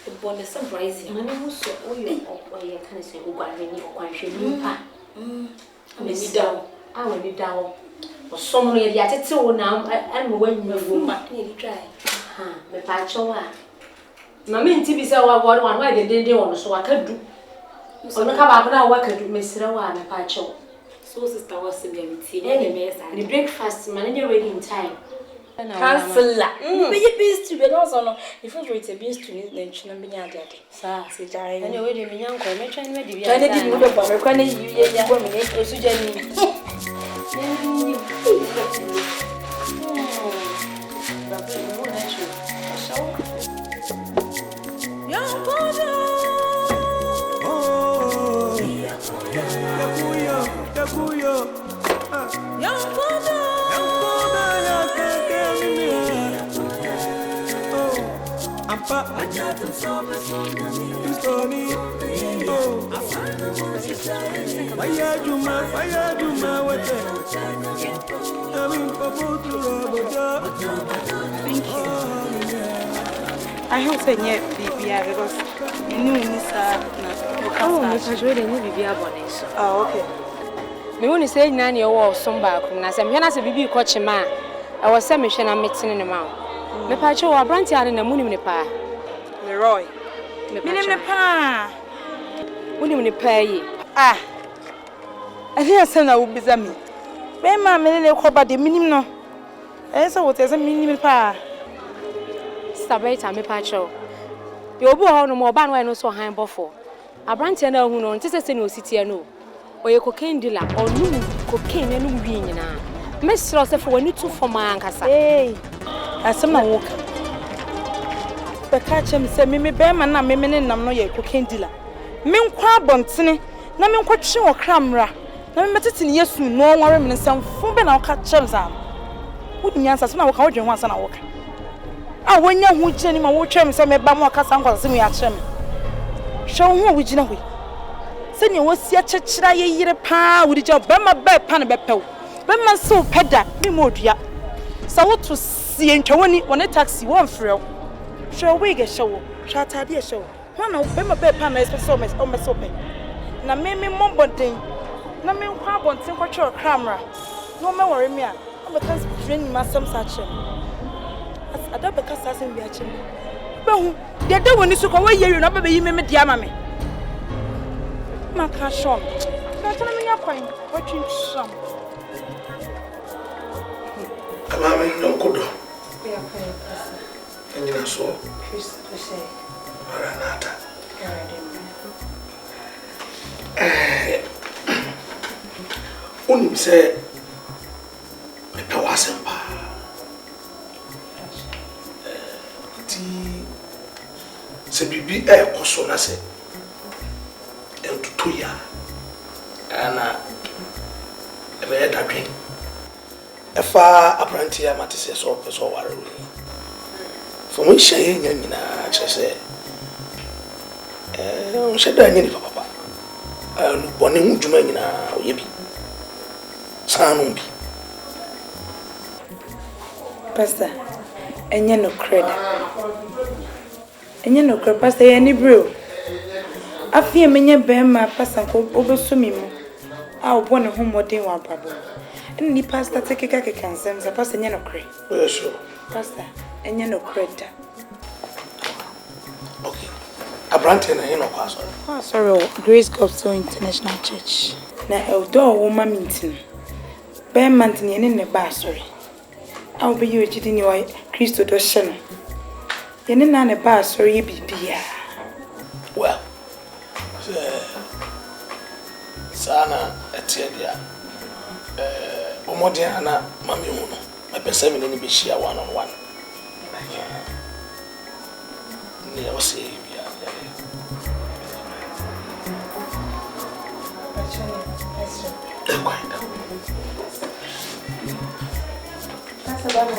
The bonus surprising. I know so. Oh, you can't say, oh, I need or quite should be. I may be down. I will be down. Or somewhere the attitude now, and when you will nearly try. The patch over. Mammy, Tibby said, one why they didn't want so I could do. So look about now, what could Mr. One and patch over. So, sister was to be the breakfast, manager ready in time. Cancel that. Be beast to be also refrigerator beast to need the chin and be at it. Sir, say, I know where the young comet and ready. I didn't give you a record. You woman is to Jenny. I hope say yeah, because you knew this Oh, Mr. Jordan, you be abonation. Oh, okay. Me when you say nanny or some back, and I said, when I said, be coach a man, I was some mission I'm mixing in the mouth. Me pacho a branch out in the moon in the pa. Leroy. Me name the pa. When you pay. Ah. I hear son I will be me. Be ma me ne ko ba de minim no. Eh so what is a minim pa. Stabeta me pacho. You obu ho no mo ba no so han bofo. Abrante na hu no ntese se no city no. Oye cocaine dealer or no cocaine no wi nyina. Mesro se fo wani to for man kasa. Hey. Asem na wo. be catch him say me be man na me ne nam no ye cocaine dealer. Me nkwa abontene na me nkotwe wo kramra. Na me metete ne yesu no nware me nsam fu be na wo catch him sam. Wo nyansa so na wo ka wo dwen ho ansa na wo ka. Ah wonya hu gye ni ma wo twem say me ba mo ka san kwase me ya kye me. Show hu wo gina hwe. Se ne wo sia kyekira ye yire pa wo di je ba ma ba pa na be pew. Be ma so peda me modua. Sa wo to sie ntwoni woni taxi won frɛ. Show we get show. Shata dia show. Wana be ma be pa na especially o me so pe. Na me mombonten. Na me nkwa bonten kwatwe camera. No me worry me a. O be kan train ma sam sa che. Ada be ka sa sem bi a che. Be hu de de woni so ko we yewi na be yi me dia ma me. Ma ka shom. Na tana me nya kwan. Watwin shom. Mama YONKODO. Yeah, and you so say Maranata. Unim say me pawasempa. Ti se bibi koso na se entutu ya ana ebe dadwen efa apprentice matise so person ware for me shey nyina chese sheda nyini papa boni hu djuma nyina oyebi sanu bi pastor enye no credit pastor yani bro afie menye bema pastor ko obesumi mu a obone ho modern wa babo ni pastor take keka kansem za pastor enye no credit yes pastor enye no credit okay abrante na hino kwa sorry Grace Gospel International Church na eldo wo mamintin be mantini ne ba sorry aw be yo jidi ni wa Kristo do hye no na ne ba sorry bibia well sana etia omodin ana mami hu no my person me ni be share one on one ni o say bia That's about my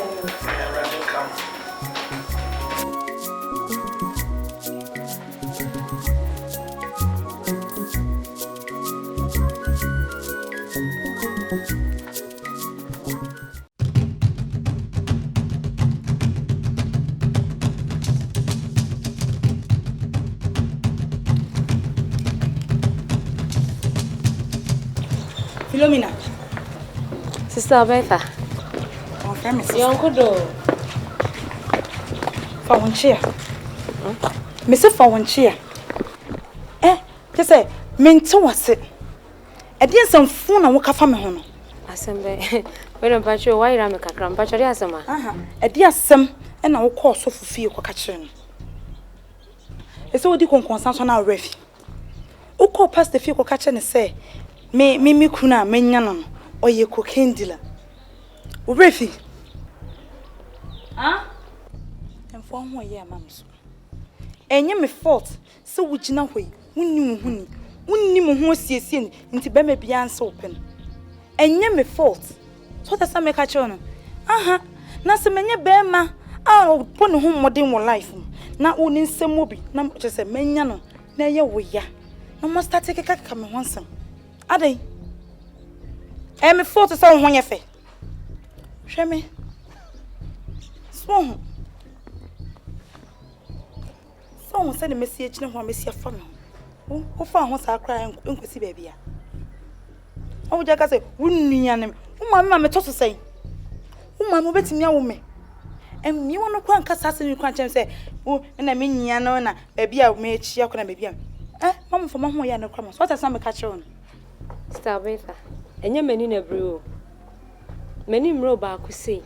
Philomena. Sister Betha. Oh, friend, YONKODO. For one chair. Mr. For one chair. Just say, Minto was it. I did some phone and woke up from me home. Asembe. When I'm patcho, why am I cram? Patcho, Asama. A dear some, and I will call so for fear for catching. It's all the concerns on our refi. O call past the fear for catching and say, Me kuna menyanon or ye cocaine dealer. Refi. And for 1 year, mams. And ye me fault, so would you know way, wouldn't who see a sin into Beme beyond open. And ye me fault. So that's a make a channel. Nasa menya bema, I'll put home more than one life. Not owning some mobi, not just a menyano, na ye way ya. No more start take a cat coming once. Ade. Me fault is on your face. Show me. Swan. Someone send a message no one miss your family. Who found once I cry and see baby. Oh, Jack, I say, wouldn't me and mamma told to say. Mamma bet me a woman. And you want to crank assassin you can't say, oh, and I mean, Yana, baby, I made she can baby. Mamma for Mamma Yana Cromos. What has some catch on? Sister Betha. And your men in a brew. Many roba could see.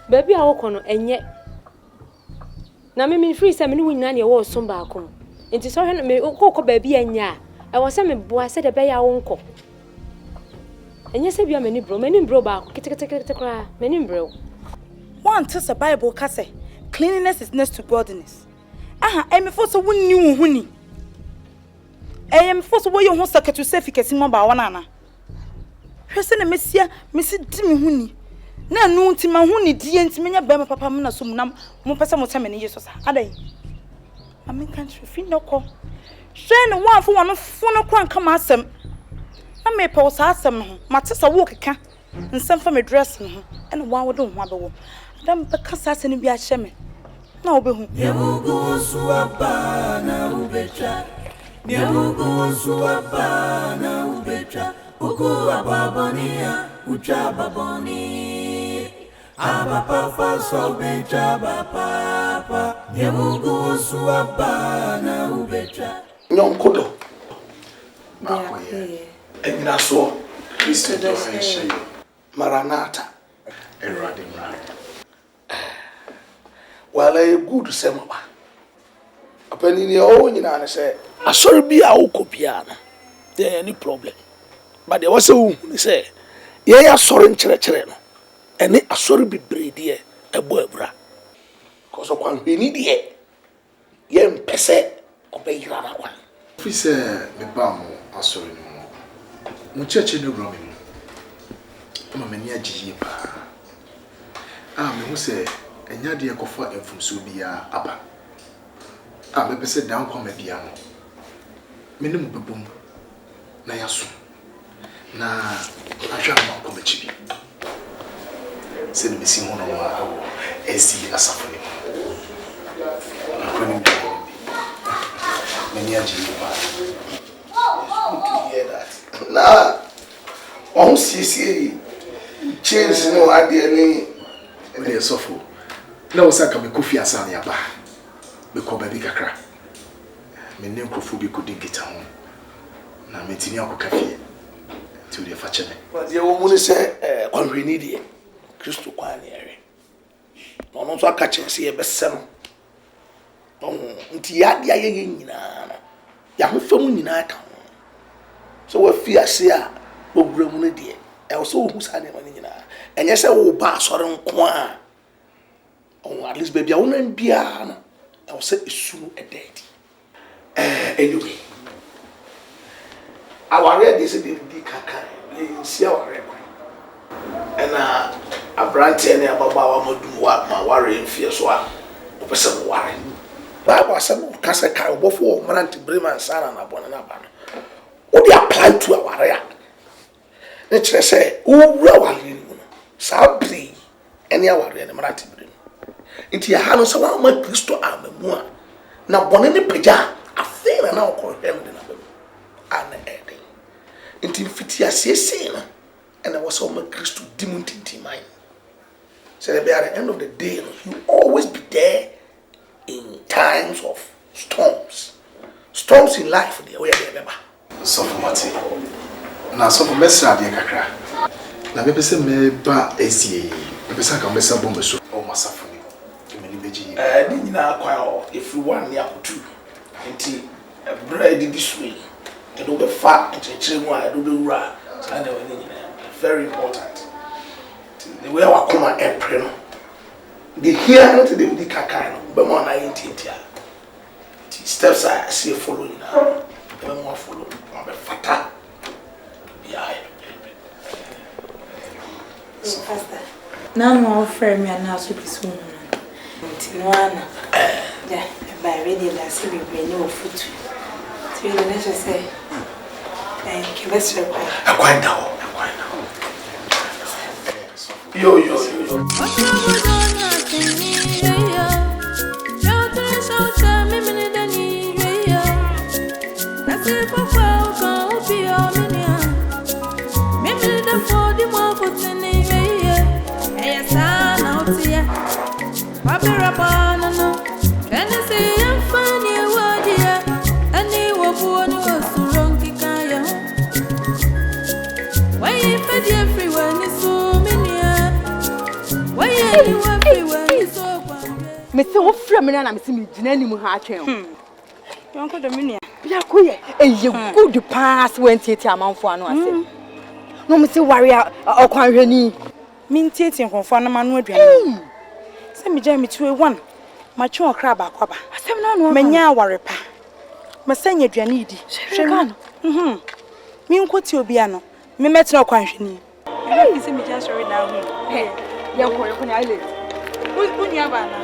Baby, I walk on and yet. Now, me free some new nanny was some back home. It is all me cocoa baby and ya. I was some boy said a bay our uncle. And yes, I be a many bro back, cry, many bro. One tis a Bible casse. cleanliness is next to godliness. Aha, I me for so wonni wo huni. Me for so wo yo ho sakatu safikasi mo ba wona na. Hwese na mesia, mesi di me huni. Na nu nti ma huni die nti menya ba ma papa na so mu na mo pese mo tame ne Jesus adai. Amen kan fi no ko. Hwe ne wo afo wono fo no kwan kama asem. Na me pe wo sa asem no, mate sa wo keka. Nsem fa me dress no, e na wo do ho abewo. Adam be kasa se ne bi a hye me. Na obehu. Nyamugo suapa na ubetra. Nyamugo suapa na ubetra. Uku ababonia, ucha baboni. Abapa so betra bapa. Nyamugo suapa na ubetra. Nyonkodo. Makoye. Enyina so. Kristo do henshe. Maranata. Erade mra. Well, a good semaba. Apani ni o nyina na say asori bi a ukopia na. There any problem. But there was a say ye ya asori nkyerɛkyerɛ no. Ene asori bibre de ebo abra. Cause okwan hwini de ye mpese obeyira na kwan. Fi say me ba mo asori no. Mo cheche no bro me. Ma me ni AGYA pa. Me hu say enya de ekofa emfumso bia aba. Me pese dan kwa bia no. Me ne mo bebom na yaso. Na ahwa ma kwa mechi bi. Se ne mesi ho no wa esi asafo ni. Akoni me ni AGYA pa. To hear that. Na on see change no ade ni e sofo. Na osaka me kofi asa na aba. Me ko ba bi kakra. Me ne nkrofo bi kodi gita ho. Na me tini akọ kafie. Ti o de fa cheme. But ye wo mu ni say kwanhwini de Kristo kwan ne ere. No no so aka chense ye bese no. Nti ya de aye nyina no. Ya ho fam nyina ka ho. So wa fi ase a ogura mu ne de. E so hu sa ne ma nyina. Enye se wo ba asore nko a. At least baby I won't be I will say it's soon a dead. Anyway, our red is a big kaka, see our red. And a branch and a baba would do what my worry in fear so I was worry. But I was some cast a car before man to bring my son and upon an abandon. What they apply to our area? Let's say, oh, really, Sabri, any hour in the Marital. Inti ya hano sa wa ma Kristo amamu a na bone ne pagya afena na okọ hwem de na bem ana ede inti fiti asese na ena wo sa wa ma Kristo dimuntinti man say at the end of the day you always be there in times of storms in life there where they beba so for mate na so for mesra de kakra na be pese me ba esie be pese ka mesa bombe so o masafo ni nyina kwa if you want near to nti bread this way e do be fa enchechire mu a do be wura and very important the way our come April no the here not the big kaka no be more na yintia steps I see following now be more follow be fata yeah so faster now no frame me na so be so Tinuana. Yeah, by ready last week we know food. So you let's just say best quite now. Yo. Me say wo frɛ me na me say me gyina ni mu ha atwen. Yonkodo minia. Ya koye eye good pass when tete amanfo ano ase. No me say warrior okwanhwani. Me tete nkonfo na manu aduane. Say me gya me 2 1. Macho okra ba kwaba. Asem na no. Menya awarepa. Masanya aduane idi. Hweka no. Mi nkoti obi ano. Me metra kwanhwani. Ebe kisi mi just sorry now. Hey, yeko na ile. Uni aba na.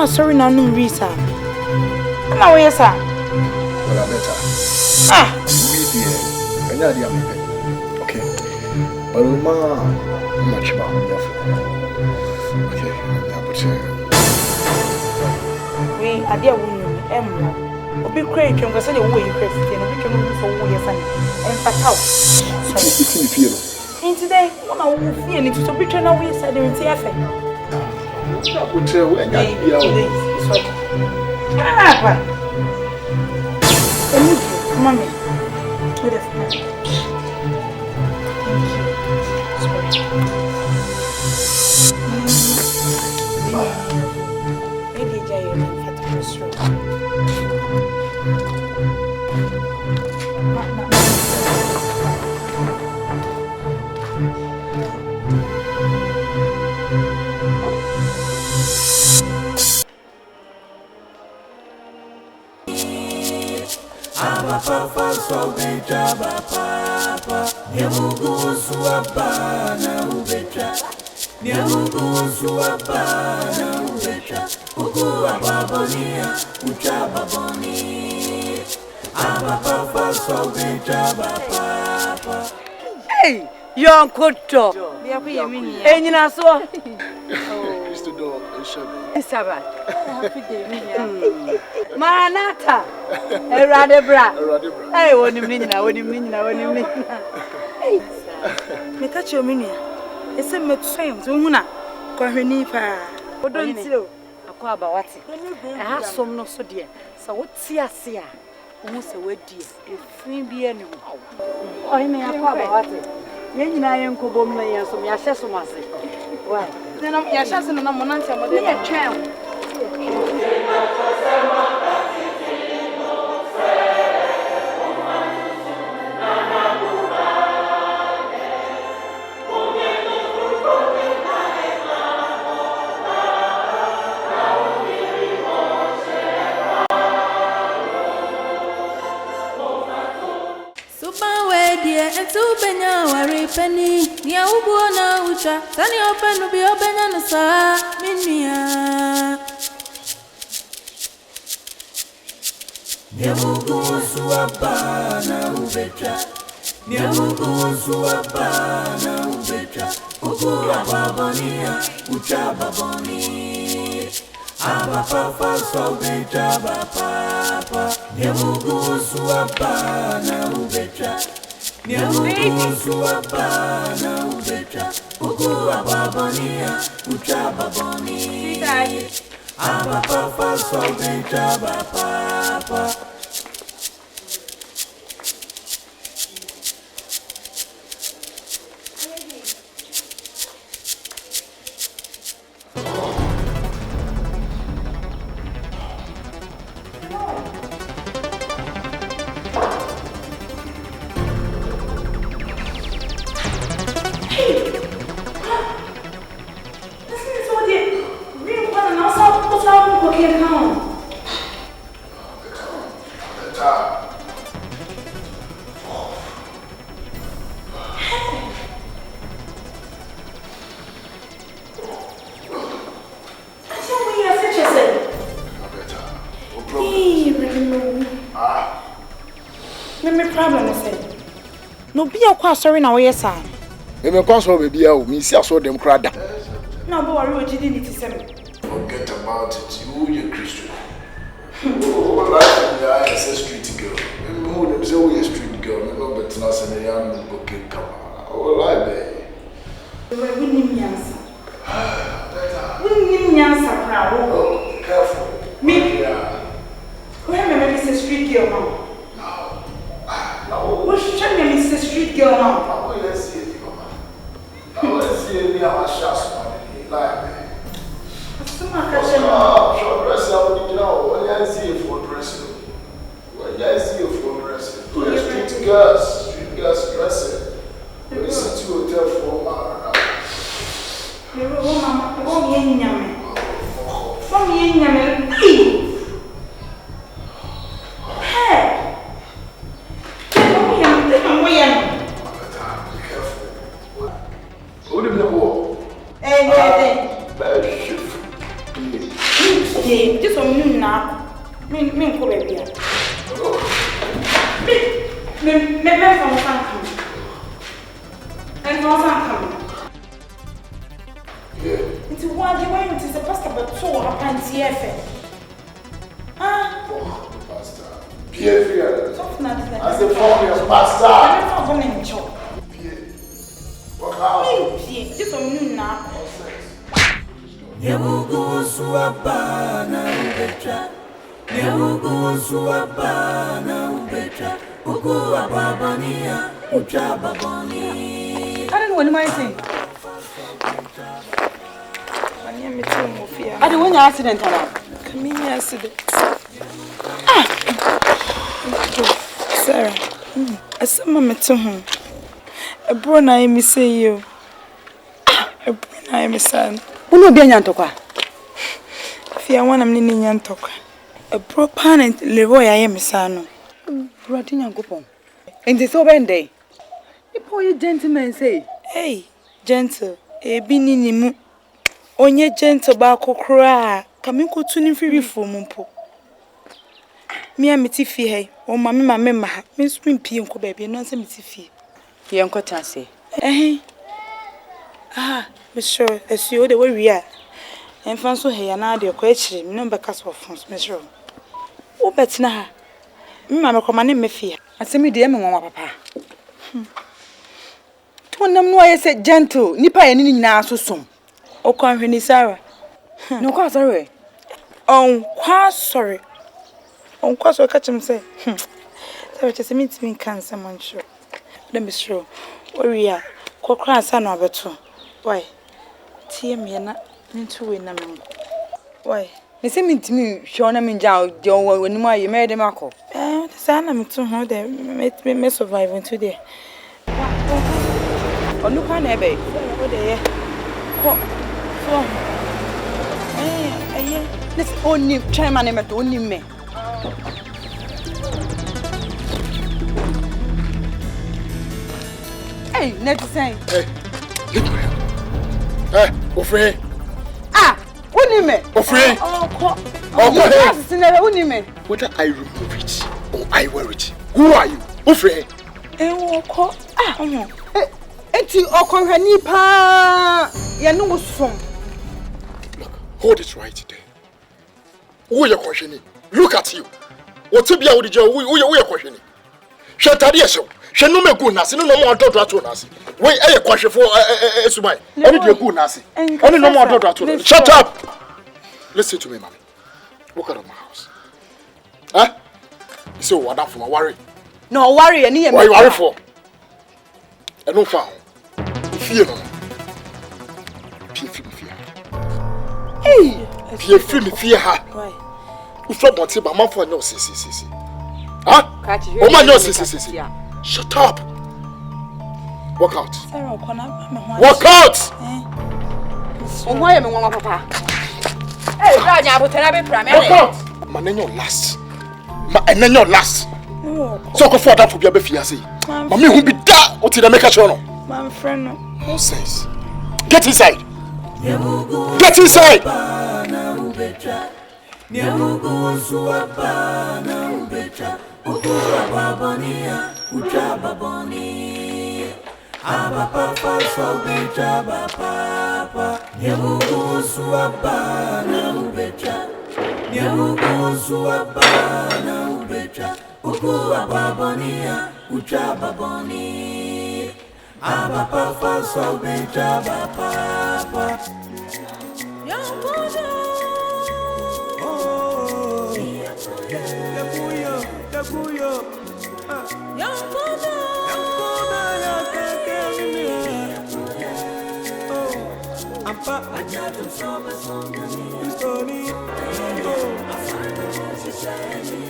Sorry, no reason. Now, yes, sir. Well, I better. We dear. Okay. But much about me. Okay, we are dear woman, Emma. Or be great, you're going to say the way you press it, and we can move for your son. And fatal. So, in today, one of you feel it to be turned away, said in TFA. Mommy, with a Papa so betra papa Nyamugu suapa na ubetra Nyamugu suapa na ubetra Ugu ababonia uchaba boni Papa so betra papa Hey, YONKODO. Enyina so. Mr. Dog, Sabbath. Happy day, Maranatha. Eradebra. Hey, woni mnyina. Hey. Me catch your minia. Ese metwen so hu na kwahwani pa. Odonti o. Akwa abawate. Ha som no so de. Sa woti ase a. Wo se wadi. Efin bi ene ho. Oyi me akwa abawate. Yenyina yenkobom na yesom ya hyesom ase. Why? Nena ya hyase no na monantia model. Me twɛn. Etu benya wari penny, nia ubuona ucha, tani openu bi obenya nusa, minia. Nyamugu suapa na ubetra, Nyamugu suapa na ubetra, Ugu ababonia, uchababoni. Papa so betra papa, Nyamugu suapa na ubetra. Nyamugu suapa na ubetra Ugu ababonia uchababoni Papa so betra papa problem is say. No be a kwa sorry na we say. Me me kwa so baby a me si aso dem kra da. No but worry what you did it say. Forget about it. You Christian. Oh, life in the eye is a street girl. Who them say we a street girl? Me no better na say me am okay come. Oh, life there. We need me answer. We need me answer now. Oh, careful. Me. Where me say street girl now? No. What should me say street girl now? I will see it, mama. I will see it. Me am a shas man. Life. Short dress, I would know. When I see you for dressing, when I see you for dressing, street girls dressing. You sit to hotel for Marital. Oh, hey. Be careful. Who did the war? Just a minute now. Me go baby. Me from Frank. And from Frank. Yeah. It's one day when it is a pastor but so happen TF. Oh, pastor. Pierre. Soft not that. As the former pastor. I'm not going to chop. Pierre. Walk out. Just a minute now. Yamugo suabana ubetra. Yamugo suabana ubetra. Ugo ababania utrababoni. I don't know what am I saying. I don't want your accident around. Come in accident. Sarah, I said, Mamma to him. A brother, I may say you. A brother, I may son. Who will be an Yantoka? If you want a mini Yantoka. A bro parent, Leroy, I am a son. Rotten young coupon. In this open day. The poor gentleman say, hey, gentle, a bininimu. Onye gentle bako cry. Come go to him free for Mumpo. Me and Mitty Fee, or mammy, my member, Miss Wimpy and Cobaby, and not a Mitty Fee. Young Cotancy. Eh? Ah, Monsieur, as you the way we are. And Fanso here and I, the question, no backers of France, Monsieur. Oh, but now, Mamma commanded me fear. I send me dear Mamma Papa. To them know I said gentle, Nippa and in now so soon. Oh, Conrad, Sarah. No, quite sorry. Oh, quite sorry. On course, I'll catch him say, so it is a meeting cancer, Monsieur. Let me show where we are. Cockran, son of a two. Why? Tea me and not into win. Why? They send me to me, Shona Minjao, Joe, when you made a marco. The son of me to her, they made me survive today. Oh, look on Abbey. What are you? Let's only try my name at only me. Hey, net saying. Hey, hey, Ofre. Ah, only me. Ofre. Only me. Whether I remove it or I wear it, who are you? Ofre. Eti okonhani pa ya no som. Look, hold it right there. Who are you questioning? Look at you. What's up, you? Who are you questioning? Shatari so. She no me go nasi, no more daughter to nasi. Wait, a question for Sumai. Only you go nasi. Only no more daughter to. Shut up. Listen to me, mommy. Walk out of my house. Huh? So what that for? Worry. No worry, any. What you worry for? I don't found. Fear no. Fear. Hey. Fear her. Why? You feel about it, but my phone no see. Huh? Oh my no see. Shut up. Walk out. Walk out. Oh why am I papa? Hey, Ranya, I will tell you pram. Walk out. My name last. My name last. So go for that for be fiancé. Mommy who be that what did I make a show? My friend. Nonsense. Get inside. Get inside. Nyamugo suapana ubetra ukura babonia Ujaba boni Abapa falso beja bapa Nyamugu suaba na ubeja Nyamugu suaba na ubeja Uku ababonia Ujaba boni Abapa falso beja bapa YONKODO Oh Yakuyo Yakuyo YONKODO ya kekemi Oh Ampa Ajatum soba songa Istoni Oh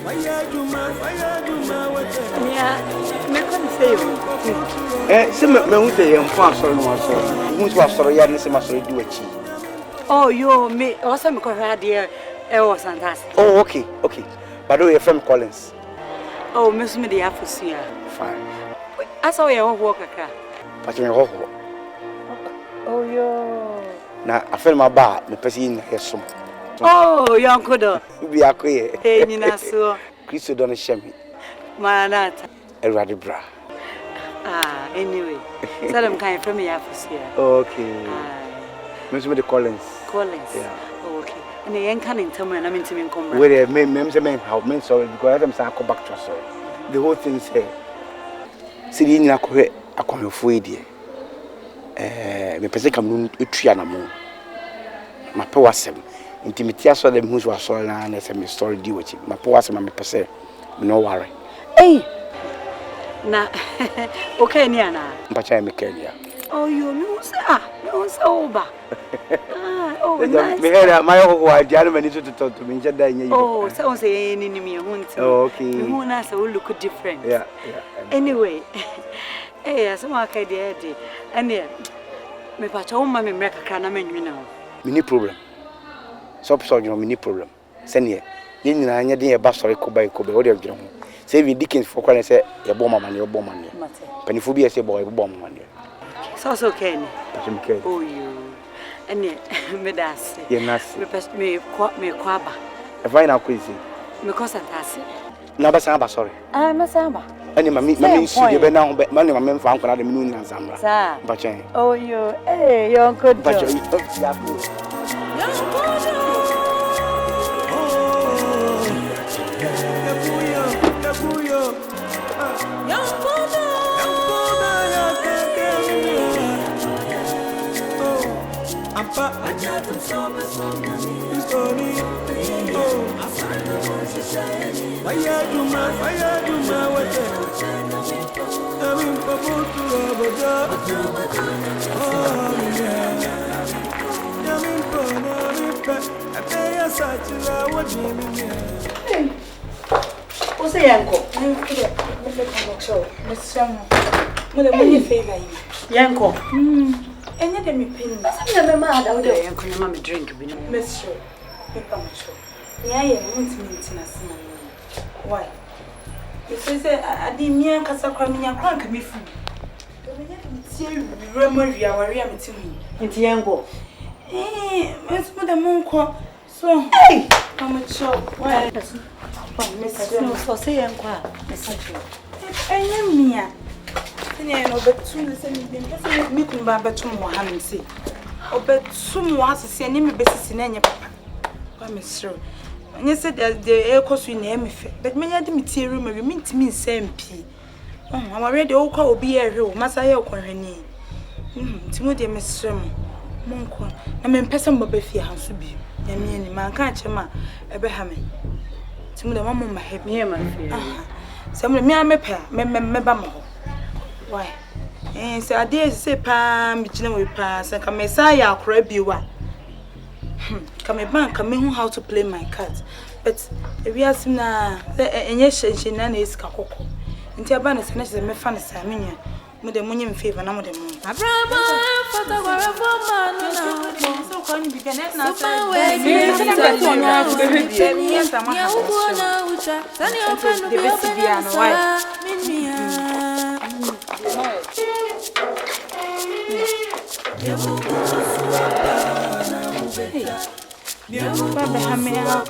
Fire Juma Wate Yeah, me come say se me hu say yem fa asoro no asoro hu so asoro ya ne se masoro di wachi oh yo me also me ko hwa de e was fantastic. Oh okay but your friend Collins Oh me so me de afosia fine asa we ho ho kakra but me ho oh yo na afel ma ba me pese yin hesom oh YONKODO bi akoye e nyina so Kristo don shemi Marital Erade bra anyway Salam kan from me afosia okay me so me de Collins yeah okay and yen kan intam na me ntimi nkomra where me say me how me sorry because I'm saying I come back to sorry the whole thing say siri nyina ko hwe akonfo edie me pese kam no etua na mo ma pe wasem intimity aso dem hu so aso na say me story di wachi ma pe wasem me pese me no worry na okay ni ana mpacha me Kenya oh you me say oba oh nice me here my ho adiano mani to me nje da nya yi oh so say ni me hu nti okay me hu na say we look different yeah anyway so ma ka dey ene me pa cha umma me mreka kra na menwina ho mini problem so you know mini problem sene ye nyina anya de e ba sori ko ba o de adwene ho say we dickens for kwa say ye bo mama ne panifo bi say boy bo mama ne so okay ni pachim ke oh you ene me das ye nasi me kwa ba e fine akwezi me ko santase na ba san ba sorry me san ba ani mami si de be na ho be mani mami mfa ankora de minu nya zamra sa bachen oh you YONKODO bachen ya Yakuyo YONKODO ya kekemi Oh Ampa Ajatum soba songa Istoni Oh Fire Juma Wate Amin paputu aboja Oh yeah Yamin pono ripe Ateya sachila wajimi yeah o say yanko yanko Enye de me pin. say me ma da o de yanko na ma me drink bi no Miss Show. Me pa mo show. Yeah, muntu na sima. Why? You say adi mi an kasa kwa mi nya kwa nka me fu. Do me nya me tie remo ria wari am ti hu. nti yanko Miss mo de mo nko. So, hey I'm show. Why? Miss no so say yanko Miss Enye mi a. Sene no betu se mi dem pese mi kun ba betu mo ha mi se. Obetu mo asese ni me besisi na enye papa. Kwa Miss Show. Nye se de ekosu na emefe but menya de metieri ma mi ntimi nsampi am already o kwa obi ehwe o masa ye okonhwani ntimo de mesrem monko na me mpese mbaba fie ha so bi na me ani man ka chema ebe ha me ntimo de mama ma he me ma fie se me amepa me ba mo why se ade se pa mi gina mo pa se ka me sa ya akora biwa come bank come who how to play my cards but we are na enye shenshi na na esika kokko nti aba na se na se me fa na sa menya mo de munye mfavor na mo de mo Abrama photographer for man na so kwa ni bi na na Super way ya uko na ucha tani open no be open na minia Baba hamea